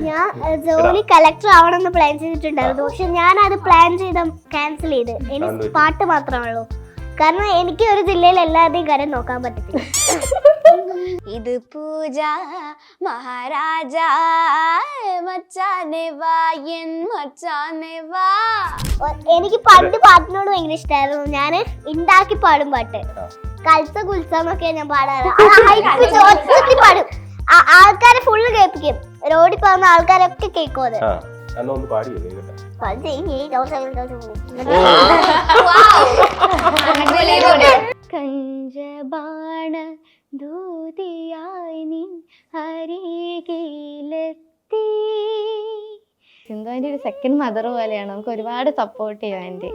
ഞാൻ ജോലി കളക്ടർ ആവണമെന്ന് പ്ലാൻ ചെയ്തിട്ടുണ്ടായിരുന്നു. പക്ഷെ ഞാൻ അത് പ്ലാൻ ചെയ്ത് ക്യാൻസൽ ചെയ്ത്. എനിക്ക് പാട്ട് മാത്രമേ ഉള്ളൂ. കാരണം എനിക്ക് ഒരു ജില്ലയിൽ എല്ലാവരുടെയും കാര്യം നോക്കാൻ പറ്റത്തില്ല. ഇത് പൂജ മഹാരാജ മച്ചാനെ വാ എൻ മച്ചാനെ വാ. എനിക്ക് പണ്ട് പാട്ടിനോട് ഭയങ്കര ഇഷ്ടമായിരുന്നു. ഞാൻ ഉണ്ടാക്കി പാടും പാട്ട്. കൽസ കുൽസന്നൊക്കെ ഞാൻ പാടാറ്. പാടും. ആൾക്കാരെ ഫുള്ള് കേൾപ്പിക്കും. റോഡിൽ പോകുന്ന ആൾക്കാരൊക്കെ കേൾക്കും. അത് കഞ്ചബാണ ദൂതിയായി നിൻ അരികിലെത്തി. സിന്ധുവിന്റെ ഒരു സെക്കൻഡ് മദർ പോലെയാണ്. നമുക്ക് ഒരുപാട് സപ്പോർട്ട് ചെയ്യാൻ ആന്റി.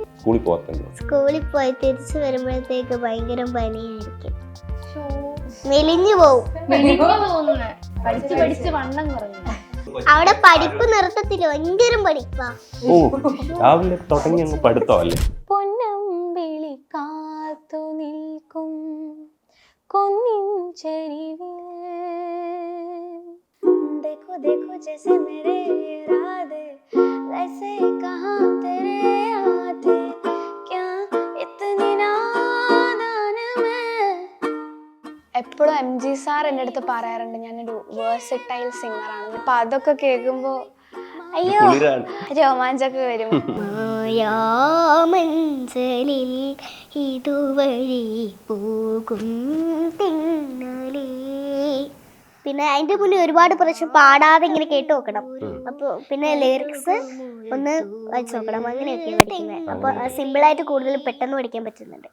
സ്കൂളിൽ പോയി തിരിച്ചു വരുമ്പോഴത്തേക്ക് ഭയങ്കര പനിയായിരിക്കും. മെലിഞ്ഞു പോവും. പഠിച്ച് വണ്ണം കുറഞ്ഞു. അവിടെ പഠിപ്പ് നിർത്തത്തില്ല. ഭയങ്കര പഠിപ്പാ. രാവിലെ തുടങ്ങി അങ്ങ് പഠിത്തമല്ലേ. പൊന്നമ്പിളി കാത്തു നിൽക്കും കൊന്നിൻ ചരിവിൽ. देखो देखो जैसे मेरे इरादे वैसे कहाँ तेरे आते क्या इतनी नादान मैं. എപ്പോഴും MG സാർ എൻ്റെ അടുത്ത് പറയാറുണ്ട് ഞാനൊരു വേഴ്സറ്റൈൽ സിംഗറാണ്. അപ്പൊ അതൊക്കെ കേൾക്കുമ്പോ അയ്യോ രോമാഞ്ചൊക്കെ വരും. മായാമഞ്ചലിൽ ഇതുവഴി പോകും തിന്നലേ. പിന്നെ അതിന്റെ മുന്നേ ഒരുപാട് പ്രാവശ്യം പാടാതെ ഇങ്ങനെ കേട്ട് നോക്കണം. അപ്പൊ പിന്നെ ലിറിക്സ് ഒന്ന് വായിച്ചു നോക്കണം. അങ്ങനെയൊക്കെ പഠിക്കുന്നത്. അപ്പൊ സിമ്പിൾ ആയിട്ട് കൂടുതൽ പെട്ടെന്ന് പഠിക്കാൻ പറ്റുന്നുണ്ട്.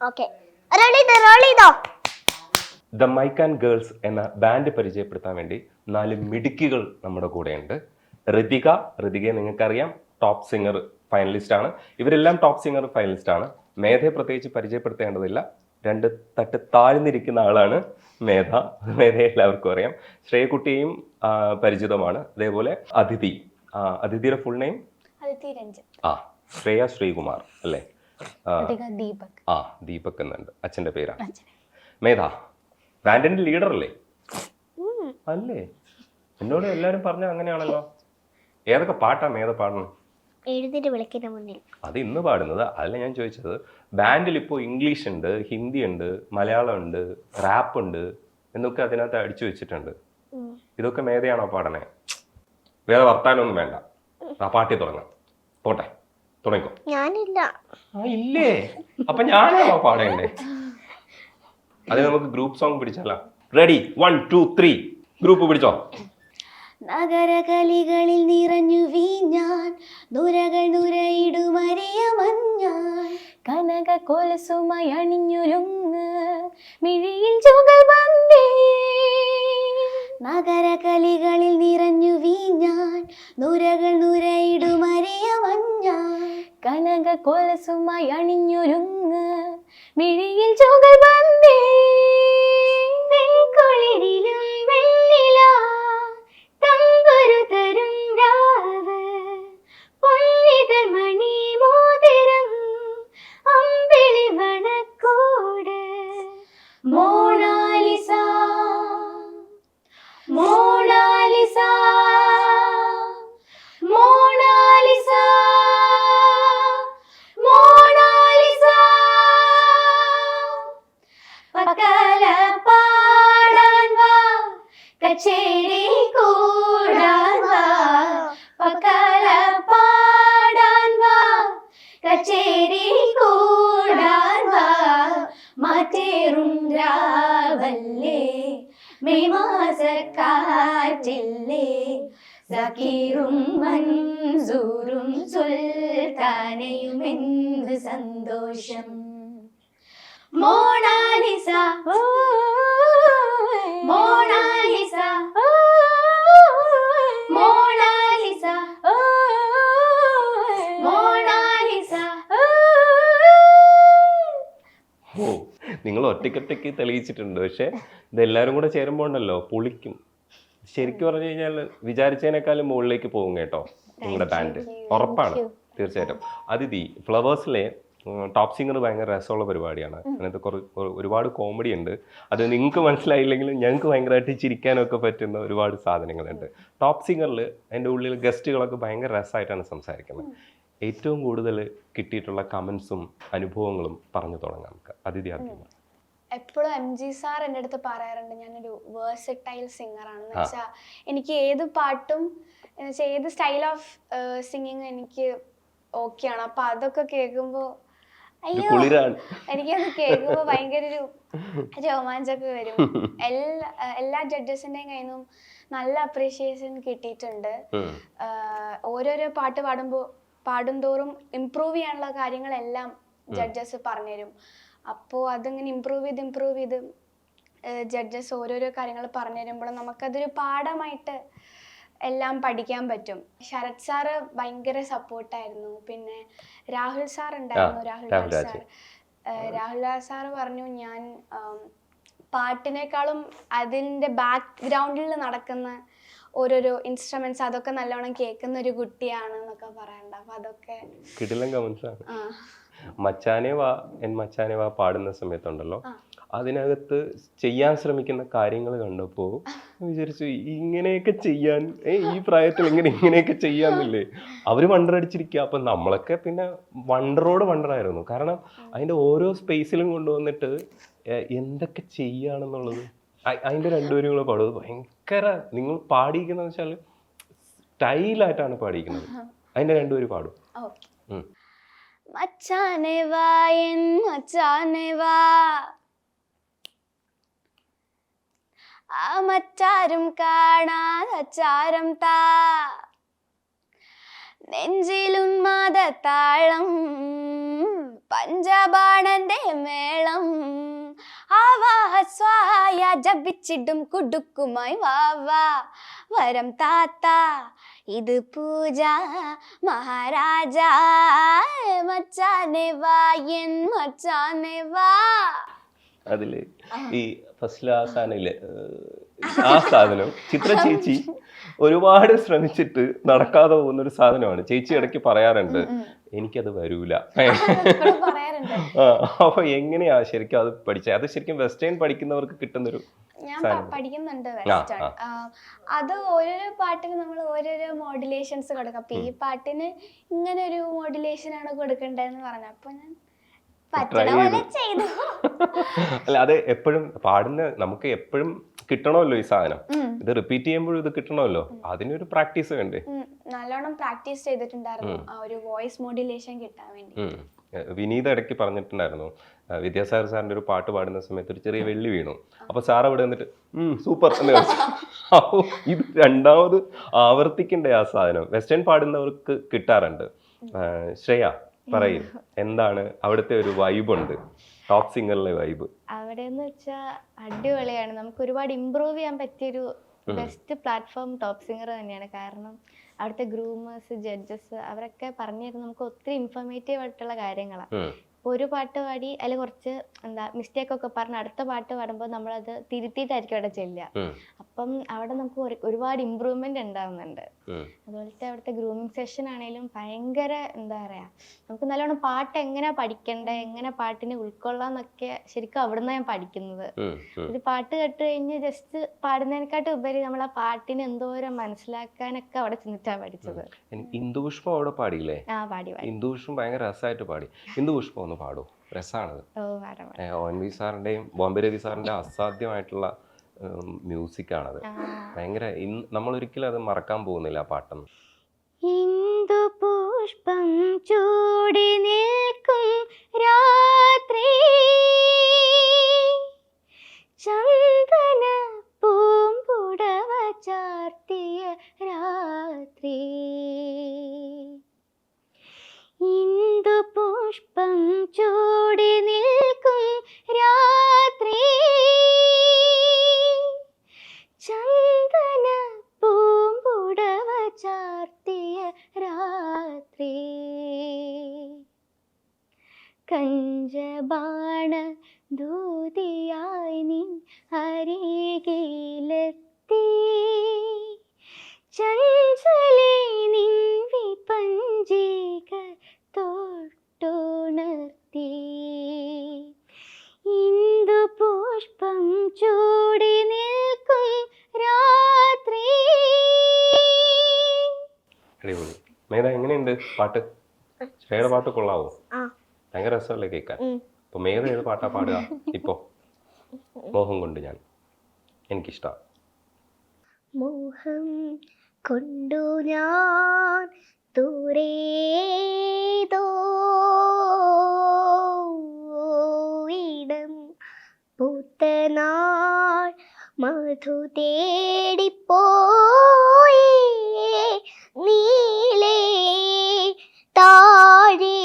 Okay, the mic and girls എന്ന ബാൻഡ് പരിചയപ്പെടുത്താൻ വേണ്ടി 4 മിടുക്കികൾ നമ്മുടെ കൂടെയുണ്ട്. ഋതികയെ നിങ്ങൾക്കറിയാം, ടോപ്പ് സിംഗർ ഫൈനലിസ്റ്റ് ആണ്. ഇവരെല്ലാം ടോപ്പ് സിംഗർ ഫൈനലിസ്റ്റ് ആണ്. മേധയെ പ്രത്യേകിച്ച് പരിചയപ്പെടുത്തേണ്ടതില്ല. 2 തട്ട് താഴ്ന്നിരിക്കുന്ന ആളാണ് മേധയെ എല്ലാവർക്കും അറിയാം. ശ്രേയക്കുട്ടിയും പരിചിതമാണ്. അതേപോലെ അതിഥിയുടെ ഫുൾ നെയിം ശ്രേയ ശ്രീകുമാർ അല്ലേ? ദീപക് എന്നുണ്ട്. അച്ഛൻ്റെ പേരാണ് മേധ. ബാൻഡിന്റെ ലീഡർ അല്ലേ? അല്ലേ? എന്നോട് എല്ലാരും പറഞ്ഞ അങ്ങനെയാണല്ലോ. ഏതൊക്കെ പാട്ടാ മേധ പാടണം? അത് ഇന്ന് പാടുന്നത് അതല്ല ഞാൻ ചോദിച്ചത്. ബാൻഡിൽ ഇപ്പോൾ ഇംഗ്ലീഷ് ഉണ്ട്, ഹിന്ദി ഉണ്ട്, മലയാളം ഉണ്ട്, റാപ്പ് ഉണ്ട് എന്നൊക്കെ അതിനകത്ത് അടിച്ചു വെച്ചിട്ടുണ്ട്. ഇതൊക്കെ മേധയാണോ പാടണേ? വേറെ വർത്താനൊന്നും വേണ്ട, ആ പാട്ടി തുടങ്ങാം. പോട്ടെ, തുടങ്ങിക്കോ. ഞാനില്ല. ഇല്ലേ? അപ്പൊ ഞാനാണോ പാടേണ്ടേ? അത് നമുക്ക് ഗ്രൂപ്പ് സോങ് പിടിച്ചാലോ? റെഡി, 1 2 3 ഗ്രൂപ്പ് പിടിച്ചോ. നഗരകലികളിൽ നിറഞ്ഞു വീഞ്ഞാൻ നുരകൾ നുരയിടുമറിയ മഞ്ഞാൻ കനക കൊലസുമായി അണിഞ്ഞൊരുങ്ങ് മിഴിയിൽ ചുകൽബന്ദി. നഗരകലികളിൽ നിറഞ്ഞു വീഞ്ഞാൻ നുരകൾ നുരയിടുമറിയ മഞ്ഞാൻ കനക കൊലസുമായി അണിഞ്ഞൊരുങ്ങ് മിഴിയിൽ ചുകൽബന്ദി. വെൺകുളിരിലും വെണ്ണില തമ്പുരു തരും രാവ് പൊന്നിതൾ മണി മോതിരം അമ്പിളി വണക്കോട്. Mona Lisa Mona Lisa Mona Lisa Mona Lisa. പകല പാടാൻ വാ കച്ചേരി കൂടാൻ വാ. പകല പാടാൻ വാ കച്ചേരി കൂടാൻ വാ. മാറ്റേറും രാവല്ലേ മെയ് മാസക്കാറ്റില്ലേ. സക്കീറും മൻസൂറും സുൽത്താനയും എന്ത് സന്തോഷം. Mona Lisa Mona Lisa Mona Lisa Mona Lisa. നിങ്ങൾ ഒറ്റയ്ക്കൊറ്റയ്ക്ക് തെളിയിച്ചിട്ടുണ്ട്. പക്ഷെ ഇതെല്ലാവരും കൂടെ ചേരുമ്പോൾ ഉണ്ടല്ലോ പൊളിക്കും. ശരിക്കും പറഞ്ഞു കഴിഞ്ഞാൽ വിചാരിച്ചതിനേക്കാളും മുകളിലേക്ക് പോകും കേട്ടോ നിങ്ങളുടെ ബാൻഡ്. ഉറപ്പാണ്, തീർച്ചയായിട്ടും. അതിഥി, ഫ്ലവേഴ്സിലെ ടോപ്പ് സിംഗർ ഭയങ്കര രസമുള്ള പരിപാടിയാണ്. അതിനകത്ത് ഒരുപാട് കോമഡി ഉണ്ട്. അത് നിങ്ങൾക്ക് മനസ്സിലായില്ലെങ്കിലും ഞങ്ങൾക്ക് ഭയങ്കരമായിട്ട് ചിരിക്കാനൊക്കെ പറ്റുന്ന ഒരുപാട് സാധനങ്ങളുണ്ട്. ടോപ്പ് സിംഗറിൽ എൻ്റെ ഉള്ളിൽ ഗസ്റ്റുകളൊക്കെ ഭയങ്കര രസമായിട്ടാണ് സംസാരിക്കുന്നത്. ഏറ്റവും കൂടുതൽ കിട്ടിയിട്ടുള്ള കമൻസും അനുഭവങ്ങളും പറഞ്ഞു തുടങ്ങാം നമുക്ക്. അതിഥി ആദ്യം. എപ്പോഴും MG സാർ എൻ്റെ അടുത്ത് പറയാറുണ്ട് ഞാനൊരു വേഴ്സറ്റൈൽ സിംഗറാണെന്ന് വെച്ചാൽ എനിക്ക് ഏത് പാട്ടും എന്നുവെച്ചാൽ ഏത് സ്റ്റൈൽ ഓഫ് സിംഗിങ് എനിക്ക് ഓക്കെയാണ്. അപ്പം അതൊക്കെ കേൾക്കുമ്പോൾ അയ്യോ എനിക്കത് കേൾക്കുമ്പോൾ ഭയങ്കര ഒരു രോമാഞ്ചൊക്കെ വരും. എല്ലാ ജഡ്ജസിൻ്റെയും കയ്യിൽ നിന്നും നല്ല അപ്രീഷിയേഷൻ കിട്ടിയിട്ടുണ്ട്. ഓരോരോ പാട്ട് പാടുന്തോറും ഇമ്പ്രൂവ് ചെയ്യാനുള്ള കാര്യങ്ങളെല്ലാം ജഡ്ജസ് പറഞ്ഞുതരും. അപ്പോൾ അതിങ്ങനെ ഇമ്പ്രൂവ് ചെയ്ത് ജഡ്ജസ് ഓരോരോ കാര്യങ്ങൾ പറഞ്ഞു തരുമ്പോൾ നമുക്കതൊരു പാഠമായിട്ട് എല്ലാം പഠിക്കാൻ പറ്റും. ശരത് സാറ് ഭയങ്കര സപ്പോർട്ടായിരുന്നു. പിന്നെ രാഹുൽ സാർ ഉണ്ടായിരുന്നു, രാഹുൽ സാറ് പറഞ്ഞു ഞാൻ പാട്ടിനേക്കാളും അതിൻ്റെ ബാക്ക്ഗ്രൗണ്ടിൽ നടക്കുന്ന ഓരോരോ ഇൻസ്ട്രുമെന്റ്സ് അതൊക്കെ നല്ലോണം കേൾക്കുന്ന ഒരു കുട്ടിയാണ് എന്നൊക്കെ പറയണ്ട. അപ്പൊ അതൊക്കെ കിടിലൻ കമന്റ്സ് ആണ്. മച്ചാനെ വാ എൻ മച്ചാനെ വാ പാടുന്ന സമയത്തുണ്ടല്ലോ, അതിനകത്ത് ചെയ്യാൻ ശ്രമിക്കുന്ന കാര്യങ്ങൾ കണ്ടപ്പോൾ വിചാരിച്ചു ഇങ്ങനെയൊക്കെ ചെയ്യാൻ ഈ പ്രായത്തിൽ ഇങ്ങനെയൊക്കെ ചെയ്യാന്നില്ലേ. അവര് വണ്ടറടിച്ചിരിക്കുക. അപ്പൊ നമ്മളൊക്കെ പിന്നെ വണ്ടറായിരുന്നു. കാരണം അതിന്റെ ഓരോ സ്പേസിലും കൊണ്ടുവന്നിട്ട് എന്തൊക്കെ ചെയ്യാണെന്നുള്ളത് അതിന്റെ രണ്ടുപേരും കൂടെ പാടുന്നത് ഭയങ്കര, നിങ്ങൾ പാടിയിരിക്കുന്നത് വെച്ചാൽ സ്റ്റൈലായിട്ടാണ് പാടിയിരിക്കുന്നത്. അതിന്റെ രണ്ടുപേരും പാടും. മച്ചാനെ വാ എൻ മച്ചാനെ വാ, ആ മറ്റാരും കാണാതച്ചാരം താ, നെഞ്ചിലുന്മാദ താളം പഞ്ചബാണന്റെ മേളം, ആവാഹസ്വായ ജപിച്ചിടും കുടുക്കുമായി വാവാ വരം താത്ത, ഇത് പൂജ മഹാരാജ, മച്ചാനെ വാ എൻ മച്ചാനെ വാ. അതില് ഈ ഫസ്റ്റിലെ ആ സാധനയില് ആ സാധനം ചിത്ര ചേച്ചി ഒരുപാട് ശ്രമിച്ചിട്ട് നടക്കാതെ പോകുന്ന ഒരു സാധനമാണ്. ചേച്ചി ഇടയ്ക്ക് പറയാറുണ്ട് എനിക്കത് വരൂല. അപ്പൊ എങ്ങനെയാ ശരിക്കും അത് പഠിച്ചത്? അത് ശരിക്കും വെസ്റ്റേൺ പഠിക്കുന്നവർക്ക് കിട്ടുന്നൊരു ഞാൻ പഠിക്കുന്നുണ്ട് വെസ്റ്റേൺ. അത് ഓരോരോ പാട്ടിന് നമ്മൾ ഓരോരോ മോഡുലേഷൻസ് കൊടുക്കും. അപ്പൊ ഈ പാട്ടിന് ഇങ്ങനെ ഒരു മോഡുലേഷൻ ആണ് കൊടുക്കേണ്ടതെന്ന് പറഞ്ഞു. അപ്പൊ ഞാൻ അല്ല, അത് എപ്പോഴും പാടുന്ന നമുക്ക് എപ്പോഴും കിട്ടണമല്ലോ ഈ സാധനം. ഇത് റിപ്പീറ്റ് ചെയ്യുമ്പോഴും ഇത് കിട്ടണമല്ലോ. അതിനൊരു പ്രാക്ടീസ് വേണ്ടേ? നല്ലോണം പ്രാക്ടീസ് ചെയ്തിട്ടുണ്ടായിരുന്നു ആ ഒരു വോയിസ് മോഡുലേഷൻ കിട്ടാൻ വേണ്ടി. വിനീത ഇടയ്ക്ക് പറഞ്ഞിട്ടുണ്ടായിരുന്നു, വിദ്യാസാഗർ സാറിന്റെ ഒരു പാട്ട് പാടുന്ന സമയത്ത് ഒരു ചെറിയ വെള്ളി വീണു. അപ്പൊ സാർ അവിടെ വന്നിട്ട് സൂപ്പർ എന്ന് പറഞ്ഞു. അപ്പൊ ഇത് രണ്ടാമത് ആവർത്തിക്കണ്ടേ ആ സാധനം? വെസ്റ്റേൺ പാടുന്നവർക്ക് കിട്ടാറുണ്ട്. ശ്രേയ പറയും, എന്താണ് അവിടുത്തെ ഒരു വൈബുണ്ട്, ടോപ്പ് സിംഗറിലെ വൈബ്? അവിടെ എന്ന് വെച്ചാൽ അടിപൊളിയാണ്. നമുക്ക് ഒരുപാട് ഇമ്പ്രൂവ് ചെയ്യാൻ പറ്റിയൊരു ബെസ്റ്റ് പ്ലാറ്റ്ഫോം ടോപ്പ് സിംഗർ തന്നെയാണ്. കാരണം അവിടുത്തെ ഗ്രൂമേഴ്സ്, ജഡ്ജസ് അവരൊക്കെ പറഞ്ഞു തരുന്നത് നമുക്ക് ഒത്തിരി ഇൻഫോർമേറ്റീവ് ആയിട്ടുള്ള കാര്യങ്ങളാണ്. ഇപ്പോൾ ഒരു പാട്ട് പാടി അതിൽ കുറച്ച് മിസ്റ്റേക്ക് ഒക്കെ പറഞ്ഞ് അടുത്ത പാട്ട് പാടുമ്പോൾ നമ്മളത് തിരുത്തിയിട്ടായിരിക്കും അവിടെ ചെല്ലുക. അപ്പം അവിടെ നമുക്ക് ഒരുപാട് ഇമ്പ്രൂവ്മെന്റ് ഉണ്ടാവുന്നുണ്ട്. അതുപോലത്തെ അവിടുത്തെ ഗ്രൂമിങ് സെഷൻ ആണെങ്കിലും ഭയങ്കര നമുക്ക് നല്ലോണം പാട്ട് എങ്ങനെ പഠിക്കണ്ടേ, എങ്ങനെ പാട്ടിനെ ഉൾക്കൊള്ളാന്നൊക്കെ ശരിക്കും അവിടുന്ന് ഞാൻ പഠിക്കുന്നത്. ഒരു പാട്ട് കേട്ട് കഴിഞ്ഞ് ജസ്റ്റ് പാടുന്നതിനെക്കാട്ടും ഉപരി നമ്മൾ ആ പാട്ടിനെ എന്തോരം മനസ്സിലാക്കാനൊക്കെ അവിടെ ചെന്നിട്ടാണ് പഠിച്ചത്. ഇന്ദുപുഷ്പം അവിടെ പാടിയില്ലേ? പാടി. ഇന്ദുപുഷ്പം ഭയങ്കര രസമായിട്ട് പാടി. ഇന്ദുപുഷ്പം ഒന്ന് പാടൂ, രസമാണത്. ONV സാറിന്റെയും ബോംബെ രവി സാറിന്റെ അസാധ്യമായിട്ടുള്ള മ്യൂസിക്കാണത്. ഭയങ്കര നമ്മളൊരിക്കലും അത് മറക്കാൻ പോകുന്നില്ല ആ പാട്ടൊന്നും. ഇന്ദു പുഷ്പം ചൂടി നിൽക്കും രാത്രി, ചന്ദന പൂമ്പുടവ ചാർത്തിയ രാത്രി, ഇന്ദു പുഷ്പം ചൂടി നിൽക്കും രാത്രി, ചന്ദന പൂമ്പുടവ ചാർത്തിയ രാത്രി, കഞ്ചബാണ ദൂതിയായി നിൻ അരികിലെത്തി, ചഞ്ചലേ നിൻ വിപഞ്ചികൾ തൊട്ടുണർത്തി ഇന്ദു പുഷ്പം ചൂടി നിൽക്കും രാത്രി. അടിപൊളി. മേധ എങ്ങനെയുണ്ട് പാട്ട്? ശ്രേയുടെ പാട്ട് കൊള്ളാവോ? ആ. ഭയങ്കര രസമല്ലേ കേൾക്കാൻ? അപ്പൊ മേധ ഏത് പാട്ടാ പാടുക ഇപ്പോ? മോഹം കൊണ്ട് ഞാൻ, എനിക്കിഷ്ടം. മോഹം കൊണ്ടു ഞാൻ ദൂരേതോ ഇടം പൂത്തനാൾ മധു തേടിപ്പോയി നീലേ താഴെ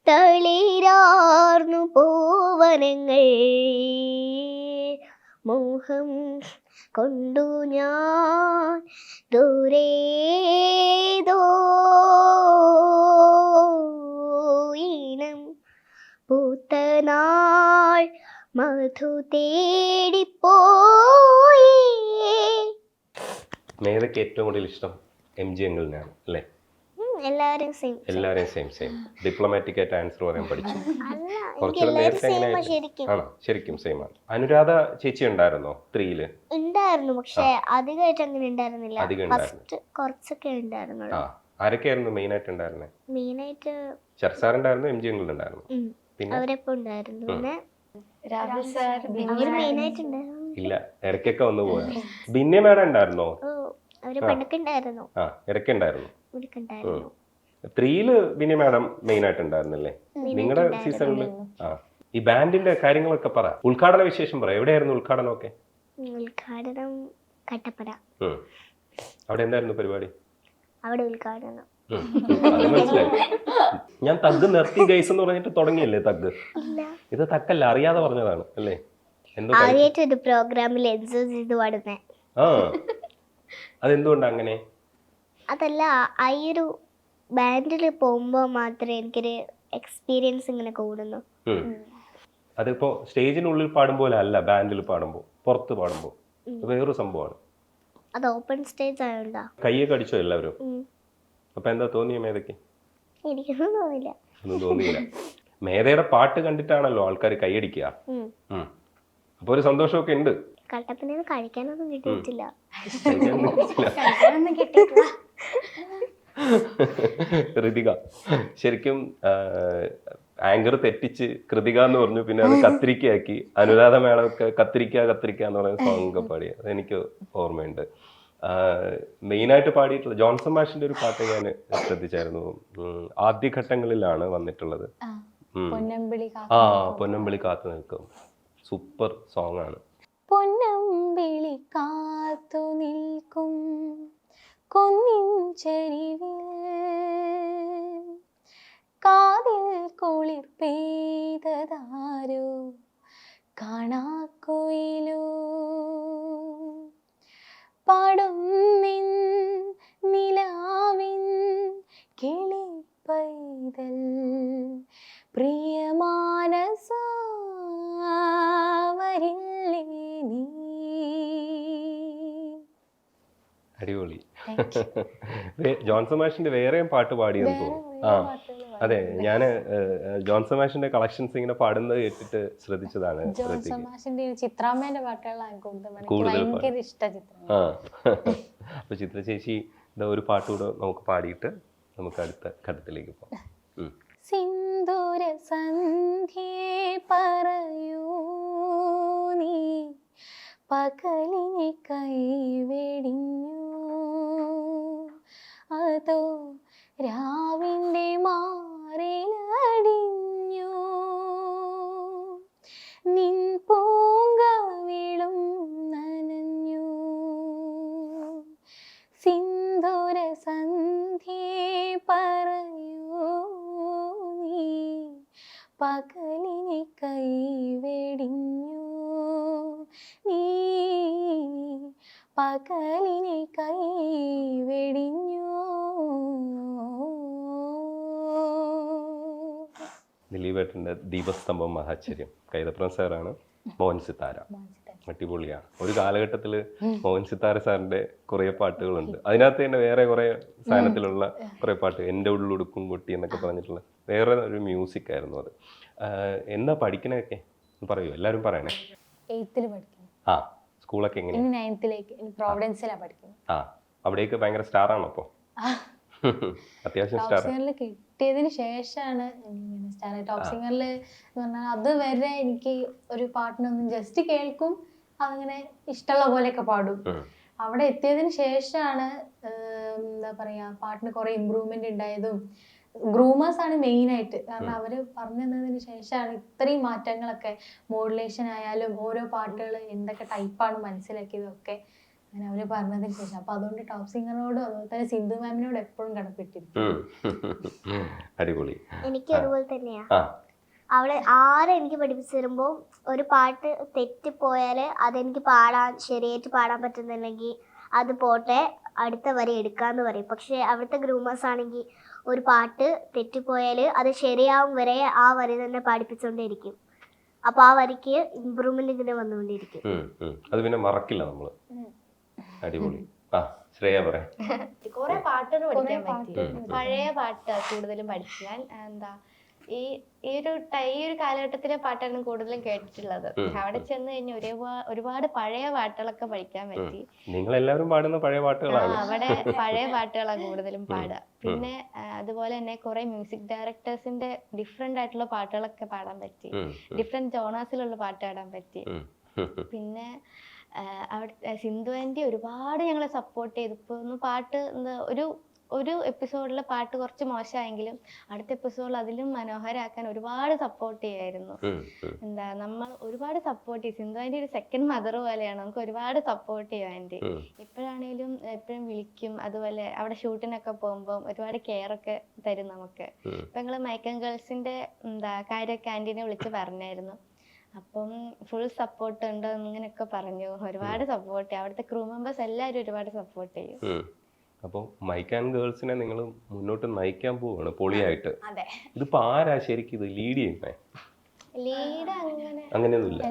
തളിരാർന്നു പൂവനങ്ങൾ. മോഹം കൊണ്ടു ഞാൻ ദൂരേതോ ഇനം പൂത്തനാൾ മധു തേടിപ്പോയി. മേധയ്ക്ക് ഏറ്റവും കൂടുതൽ ഇഷ്ടം MG അങ്കിളിനാണ് അല്ലേ? എല്ലാരും സെയിം. എല്ലാവരെയും സെയിം ഡിപ്ലോമാറ്റിക് ആയിട്ട് ആൻസർ പറയാൻ പഠിച്ചു. അല്ല കുറച്ചുകൂടെ നേരത്തെ സെയിം എങ്ങനെ ശരിക്കും ആണോ? ശരിക്കും സെയിം ആണ്. അനുരാധ ചേച്ചി ഉണ്ടായിരുന്നോ 3-ല്? ഉണ്ടായിരുന്നു, പക്ഷെ അധികമായിട്ട് അങ്ങനെ ഉണ്ടായിരുന്നില്ല. അധികം ഉണ്ടായിരുന്നു. ഫസ്റ്റ് കുറച്ചൊക്കെ ഉണ്ടായിരുന്നു. ആ, ആരൊക്കെയായിരുന്നു മെയിൻ ആയിട്ട് ഉണ്ടായിരുന്നത്? മെയിനായിട്ട് ചർസാർ ഉണ്ടായിരുന്നു, MG അങ്കിൾ ഉണ്ടായിരുന്നു, പിന്നെ അവരെപ്പോ ഉണ്ടായിരുന്നു. പിന്നെ രാഹുൽ സാർ, അവര് മെയിനായിട്ട് ഉണ്ടായിരുന്നു. ഇല്ല, ഇടയ്ക്കൊക്കെ വന്നു പോയാ. ബിന്നി മേഡം ഉണ്ടായിരുന്നോ? ഓ, അവര് പണ്ടൊക്കെ ഉണ്ടായിരുന്നു. ആ, ഇടയ്ക്ക് ഉണ്ടായിരുന്നു. ഇവിടൊക്കെ ഉണ്ടായിരുന്നു. 3-ല് ബിന്നി മാഡം മെയിൻ ആയിട്ട് ഉണ്ടായിരുന്നല്ലേ നിങ്ങളുടെ സീസണിൽ? ആ, ഈ ബാൻഡിന്റെ കാര്യങ്ങളൊക്കെ പറ, ഉദ്ഘാടന വിശേഷം പറ. എവിടെയായിരുന്നു ഉദ്ഘാടനമൊക്കെ? ഉദ്ഘാടനം കട്ടപ്പന. അവിടെ എന്തായിരുന്നു പരിപാടി? അവിടെ ഉദ്ഘാടനം അത് മനസ്സിലായി. ഞാൻ തഗ് നിർത്തി ഗൈസ് എന്ന് പറഞ്ഞിട്ട് തുടങ്ങിയല്ലേ തഗ്? ഇത് തക്കല്ല, അറിയാതെ പറഞ്ഞതാണ് അല്ലേ? എന്തോ ആദ്യമായിട്ട് ഒരു പ്രോഗ്രാമിൽ എൻജോയ് ചെയ്ത് പാടുന്നേ. ആ, അതെന്തുകൊണ്ടാ അങ്ങനെ? അതല്ല, ആ ഒരു ബാൻഡിൽ പോകുമ്പോൾ മാത്രമേ എനിക്കൊരു എക്സ്പീരിയൻസ് ഇങ്ങനെ കൂടുന്നു. അതിപ്പോ സ്റ്റേജിനുള്ളിൽ പാടുമ്പോൾ അല്ല, ബാൻഡിൽ പാടുമ്പോൾ, പുറത്ത് പാടുമ്പോൾ വേറൊരു സംഭവമാണ്. അത് ഓപ്പൺ സ്റ്റേജ് ആയോണ്ടാ. കയ്യൊക്കെ അടിച്ചോ എല്ലാവരും? അപ്പൊ എന്താ തോന്നിയ മേധയ്ക്ക്? എനിക്കൊന്നും തോന്നില്ല. ഒന്നും തോന്നിയില്ല. മേധയുടെ പാട്ട് കണ്ടിട്ടാണല്ലോ ആൾക്കാർ കൈയടിക്കുക. അപ്പൊ ഒരു സന്തോഷമൊക്കെ ഉണ്ട്. കട്ടപ്പനയിൽ കഴിക്കാനൊന്നും കിട്ടിയിട്ടില്ല. ഋതിക ശരിക്കും ആങ്കർ തെറ്റിച്ച് കൃതിക എന്ന് പറഞ്ഞു, പിന്നെ അത് കത്തിരിക്കയാക്കി. അനുരാധ മേളമൊക്കെ കത്തിരിക്ക കത്തിരിക്ക എന്ന് പറയുന്ന സോങ് ഒക്കെ പാടി, അതെനിക്ക് ഓർമ്മയുണ്ട്. മെയിനായിട്ട് പാടിയിട്ടുള്ള ജോൺസൺ മാഷിന്റെ ഒരു പാട്ട് ഞാൻ ശ്രദ്ധിച്ചായിരുന്നു. ആദ്യഘട്ടങ്ങളിലാണ് വന്നിട്ടുള്ളത്. ആ, പൊന്നമ്പിളി കാത്തു നിൽക്കും. സൂപ്പർ സോങ് ആണ്. പൊന്നമ്പിളി കാത്തു നിൽക്കും കൊന്നിൻ ചരിവിൽ കാതിൽ കുളിർ പെയ്തതാരോ കാണാക്കുയിലോ പാടും നിൻ നിലാവിൻ കിളിപ്പൈതൽ പ്രിയമാനസ വരില്ലേ നീ. അടിപൊളി. ജോൺസൺ മാഷിന്റെ വേറെയും പാട്ട് പാടിയെന്ന് തോന്നുന്നു. ആ, അതെ, ഞാൻ ജോൺസൺ മാഷിന്റെ കളക്ഷൻസ് ഇങ്ങനെ പാടുന്നത് കേട്ടിട്ട് ശ്രദ്ധിച്ചതാണ്. ജോൺസൺ മാഷിന്റെ ചിത്രാമ്മേന്റെ പാട്ടുകളാണ് കൂടുതൽ ഭയങ്കര ഇഷ്ടം. ആ, അപ്പൊ ചിത്ര ചേച്ചി ഒരു പാട്ട് കൂടെ നമുക്ക് പാടിയിട്ട് നമുക്ക് അടുത്ത ഘട്ടത്തിലേക്ക് പോകാം. സിന്ദൂര സന്ധ്യേ പറയൂ നീ പകലിനെ കൈവെടിഞ്ഞു അതോ രാവിന്റെ മാറിലടിഞ്ഞു നിൻ പൂങ്കവിളും നനഞ്ഞു സിന്ദൂര സന്ധ്യേ പറയൂ നീ പകലിനെ കൈവെടിഞ്ഞു നീ പകലിനെ കൈവെടിഞ്ഞു. ദിലീപേട്ടൻ്റെ ദീപസ്തംഭം മഹാശ്ചര്യം, കൈതപ്രം സാറാണ്, മോഹൻ സിത്താര. അടിപൊളിയാണ്. ഒരു കാലഘട്ടത്തിൽ മോഹൻ സിത്താര സാറിന്റെ കുറെ പാട്ടുകളുണ്ട്. അതിനകത്ത് തന്നെ വേറെ കുറെ സാധനത്തിലുള്ള കുറെ പാട്ട്, എൻ്റെ ഉള്ളുടുക്കും കുട്ടി എന്നൊക്കെ പറഞ്ഞിട്ടുള്ള വേറെ ഒരു മ്യൂസിക് ആയിരുന്നു അത്. എന്താ പഠിക്കണൊക്കെ പറയൂ, എല്ലാവരും പറയണേ. 8th പഠിക്കുന്നു. ആ, സ്കൂളൊക്കെ എങ്ങനെയാ? ഇനി 9th പ്രോവിഡൻസിലാണ് പഠിക്കുന്നത്. ആ, അവിടേക്ക് ഭയങ്കര സ്റ്റാർ ആണോ അപ്പൊ? അത്യാവശ്യം ടോപ്പ് സ്റ്റാർ. സിംഗറിൽ കിട്ടിയതിന് ശേഷമാണ് ഇങ്ങനെ സ്റ്റാർ. ടോപ്പ് സിംഗറിൽ എന്ന് പറഞ്ഞാൽ അതുവരെ എനിക്ക് ഒരു പാട്ടിനൊന്നും ജസ്റ്റ് കേൾക്കും, അതങ്ങനെ ഇഷ്ടമുള്ള പോലെയൊക്കെ പാടും. അവിടെ എത്തിയതിന് ശേഷമാണ് എന്താ പറയാ, പാട്ടിന് കുറെ ഇമ്പ്രൂവ്മെന്റ് ഉണ്ടായതും. ഗ്രൂമേഴ്സ് ആണ് മെയിൻ ആയിട്ട്, കാരണം അവര് പറഞ്ഞു തന്നതിന് ശേഷമാണ് ഇത്രയും മാറ്റങ്ങളൊക്കെ. മോഡുലേഷൻ ആയാലും ഓരോ പാട്ടുകൾ എന്തൊക്കെ ടൈപ്പാണ് മനസ്സിലാക്കിയതൊക്കെ അങ്ങനെ അവര് പറഞ്ഞതിന് ശേഷം. അപ്പൊ അതുകൊണ്ട് ടോപ്പ് സിംഗറിനോടും അതുപോലെ തന്നെ സിന്ധു മാമിനോട് എപ്പോഴും കടപ്പെട്ടിരിക്കും. അടിപൊളി. എനിക്ക് അതുപോലെ തന്നെയാ. അവള് എനിക്ക് പഠിപ്പിച്ചു തരുമ്പോൾ ഒരു പാട്ട് തെറ്റിപ്പോയാൽ അതെനിക്ക് ശരിയായിട്ട് പാടാൻ പറ്റുന്നില്ലെങ്കിൽ അത് പോട്ടെ, അടുത്ത വരി എടുക്കാന്ന് പറയും. പക്ഷെ അവിടുത്തെ ഗ്രൂമേഴ്സ് ആണെങ്കിൽ ഒരു പാട്ട് തെറ്റിപ്പോയാൽ അത് ശരിയാവും വരെ ആ വരി തന്നെ പാടിപ്പിച്ചുകൊണ്ടേയിരിക്കും. അപ്പൊ ആ വരിക്ക് ഇമ്പ്രൂവ്മെന്റ് ഇങ്ങനെ വന്നുകൊണ്ടിരിക്കും. അത് പിന്നെ മറക്കില്ല നമ്മള്. അടിപൊളി. ആ, ശ്രേയ പറയാം. കുറെ പാട്ടുകൾ പഠിക്കാൻ പറ്റി. പഴയ പാട്ട് കൂടുതലും പഠിക്കാൻ എന്താ ഈ ഒരു കാലഘട്ടത്തിലെ പാട്ടാണ് കൂടുതലും കേട്ടിട്ടുള്ളത്. അവിടെ ചെന്ന് കഴിഞ്ഞാൽ ഒരുപാട് പഴയ പാട്ടുകളൊക്കെ പഠിക്കാൻ പറ്റി. നിങ്ങൾ എല്ലാവരും പാടുന്ന പഴയ പാട്ടുകളാണ്. അവിടെ പഴയ പാട്ടുകളാണ് കൂടുതലും പാടുക. പിന്നെ അതുപോലെ തന്നെ കുറെ മ്യൂസിക് ഡയറക്ടേഴ്സിന്റെ ഡിഫറെന്റ് ആയിട്ടുള്ള പാട്ടുകളൊക്കെ പാടാൻ പറ്റി. ഡിഫറെന്റ് ജോണേഴ്സിലുള്ള പാട്ട് പാടാൻ പറ്റി. പിന്നെ അവിടെ സിന്ധു ആൻറ്റി ഒരുപാട് ഞങ്ങളെ സപ്പോർട്ട് ചെയ്തു. ഇപ്പൊ ഒന്ന് പാട്ട് ഒരു എപ്പിസോഡിലെ പാട്ട് കുറച്ച് മോശമായെങ്കിലും അടുത്ത എപ്പിസോഡിൽ അതിലും മനോഹരമാക്കാൻ ഒരുപാട് സപ്പോർട്ട് ചെയ്യായിരുന്നു. നമ്മൾ ഒരുപാട് സപ്പോർട്ട് ചെയ്യും. സിന്ധു ആൻറ്റി ഒരു സെക്കൻഡ് മദർ പോലെയാണ്. നമുക്ക് ഒരുപാട് സപ്പോർട്ട് ചെയ്യും ആൻറ്റി. ഇപ്പോഴാണേലും എപ്പോഴും വിളിക്കും. അതുപോലെ അവിടെ ഷൂട്ടിനൊക്കെ പോകുമ്പോൾ ഒരുപാട് കെയർ ഒക്കെ തരും നമുക്ക്. ഇപ്പൊ ഞങ്ങള് മൈക്കൻ ഗേൾസിന്റെ കാര്യമൊക്കെ ആൻറ്റീനെ വിളിച്ച് പറഞ്ഞായിരുന്നു. അപ്പം ഫുൾ സപ്പോർട്ട് ഉണ്ട് ഇങ്ങനെയൊക്കെ പറഞ്ഞു. ഒരുപാട് സപ്പോർട്ട് ചെയ്യും. അവിടുത്തെ ക്രൂ മെമ്പേഴ്സ് എല്ലാവരും ഒരുപാട് സപ്പോർട്ട് ചെയ്യും. അപ്പോൾ മൈക്ക് ആൻഡ് ഗേൾസിനെ നിങ്ങൾ മുന്നോട്ട് നയിക്കാൻ പോവാണ് പൊളിയായിട്ട്. അതെ. ഇതിപ്പോ ആരാ ശരിക്കും ഇത് ലീഡ് ചെയ്യുന്നേ? ലീഡ് അങ്ങനെയൊന്നുമില്ല.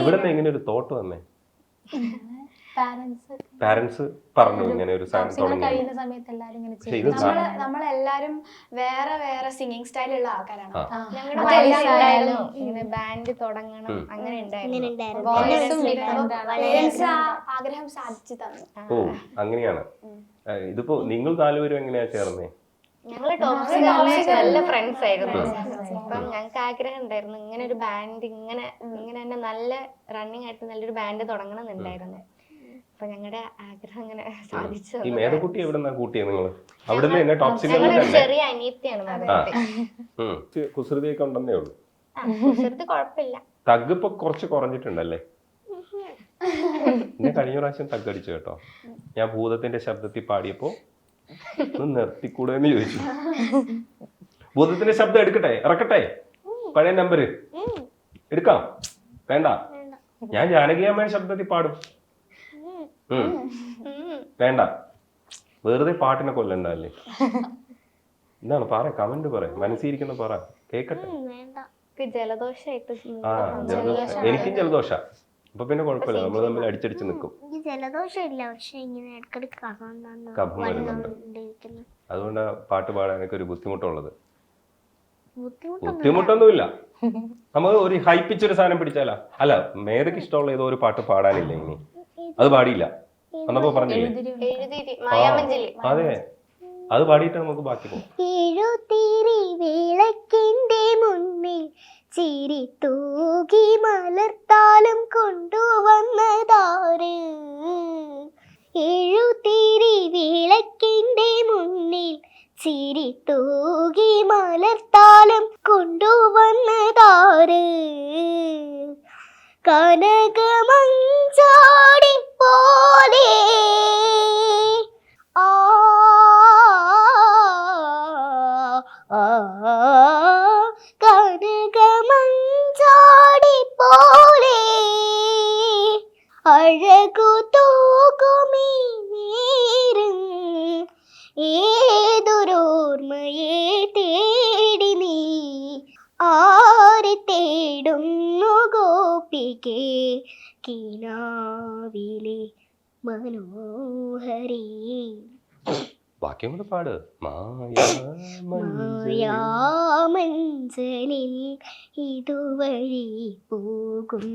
എവിടെ ഇങ്ങനെ ഒരു തോട്ട് വന്നേ? പാരന്റ്സ് പറഞ്ഞു ഇങ്ങനെ ഒരു സാധനം തുടങ്ങി. നമ്മളെല്ലാരും വേറെ വേറെ സിംഗിങ് സ്റ്റൈലുള്ള ആൾക്കാരാണ്. ഞങ്ങളുടെ ബാൻഡ് തുടങ്ങണം അങ്ങനെ ആഗ്രഹം സാധിച്ചു തന്നു. ഓ, അങ്ങനെയാണ്. ഇതിപ്പോ നിങ്ങൾ നാലുപേരും എങ്ങനെയാ ചേർന്നേ? ഞങ്ങള് ടോപ്പ് സിംഗറിലെ നല്ല ഫ്രണ്ട്സ് ആയിരുന്നു. അപ്പം ഞങ്ങൾക്ക് ആഗ്രഹം ഉണ്ടായിരുന്നു ഇങ്ങനെ ഒരു ബാൻഡ് ഇങ്ങനെ തന്നെ നല്ല റണ്ണിങ് ആയിട്ട് നല്ലൊരു ബാൻഡ് തുടങ്ങണം എന്നുണ്ടായിരുന്നു. അപ്പൊ ഞങ്ങളുടെ ആഗ്രഹം അങ്ങനെ സാധിച്ചു. ഈ മേധക്കുട്ടി എവിടെന്നാ കൂട്ടിയത് നിങ്ങള്? അവിടുന്ന് തന്നെ ടോപ്പ് സിംഗറിൽ ചെറിയ അനിയത്തിയാണ്. കുസൃതിയൊക്കെ ഉണ്ടെന്നേ ഉള്ളൂ. കുസൃതി കുഴപ്പമില്ല. തഗ് ഇപ്പൊ കുറച്ച് കുറഞ്ഞിട്ടുണ്ടല്ലേ? എന്നെ കഴിഞ്ഞ പ്രാവശ്യം തഗ് അടിച്ചു കേട്ടോ. ഞാൻ ഭൂതത്തിന്റെ ശബ്ദത്തിൽ പാടിയപ്പോ നിർത്തിക്കൂടെ എന്ന് ചോദിച്ചു. ഭൂതത്തിന്റെ ശബ്ദം ഇറക്കട്ടെ? പഴയ നമ്പര് എടുക്കാം? വേണ്ട, ഞാൻ ജാനകിയമ്മയുടെ ശബ്ദത്തിൽ പാടും. വേണ്ട, വെറുതെ പാട്ടിനെ കൊല്ലണ്ടല്ലേ. എന്താണ് പറ, കമന്റ് പറ, മനസ്സിരിക്കുന്ന പറ, കേക്കട്ടെ. ജലദോഷമായിട്ട്. ആ, ജലദോഷം. എനിക്കും ജലദോഷ. അപ്പൊ പിന്നെ കുഴപ്പമില്ല, നമ്മൾ തമ്മിൽ അടിച്ചടിച്ച് നിൽക്കും. ജലദോഷം ഇല്ല, പക്ഷെ ഇങ്ങനെ ഇടയ്ക്കിടയ്ക്ക് കഫം വരുന്നുണ്ട്. അതുകൊണ്ട് പാട്ട് പാടാനൊക്കെ ഒരു ബുദ്ധിമുട്ടുള്ളത്. ബുദ്ധിമുട്ടൊന്നുമില്ല. നമ്മൾ ഒരു ഹൈപ്പിച്ചൊരു സാധനം പിടിച്ചാലാ. അല്ല, മേധയ്ക്ക് ഇഷ്ടമുള്ള ഏതോ ഒരു പാട്ട് പാടാനില്ല ഇനി, അത് പാടിയില്ല എന്നപ്പോ പറഞ്ഞില്ലേ? അതെ, അത് പാടിയിട്ട് നമുക്ക് ബാക്കി പോകും. വിളക്കിന്റെ മുന്നിൽ ചിരി തൂകി മലർത്താലും കൊണ്ടുവന്നതാര്? എഴുതിരി വിളക്കിന്റെ മുന്നിൽ ചിരി തൂകി മലർത്താലും കൊണ്ടുവന്നതാര്? കനകമഞ്ചാടി പോലെ കനകമഞ്ചാടി പോലെ അഴകു തൂകുമീ നേരം ഏതൊരോർമ്മയെ തേടി നീ ആരെ തേടി ഗോപികേ കിനാവിലെ മനോഹരി ബാക്കിയും കൂടെ പാട്. മായാമഞ്ചലിൽ ഇതുവഴി പോകും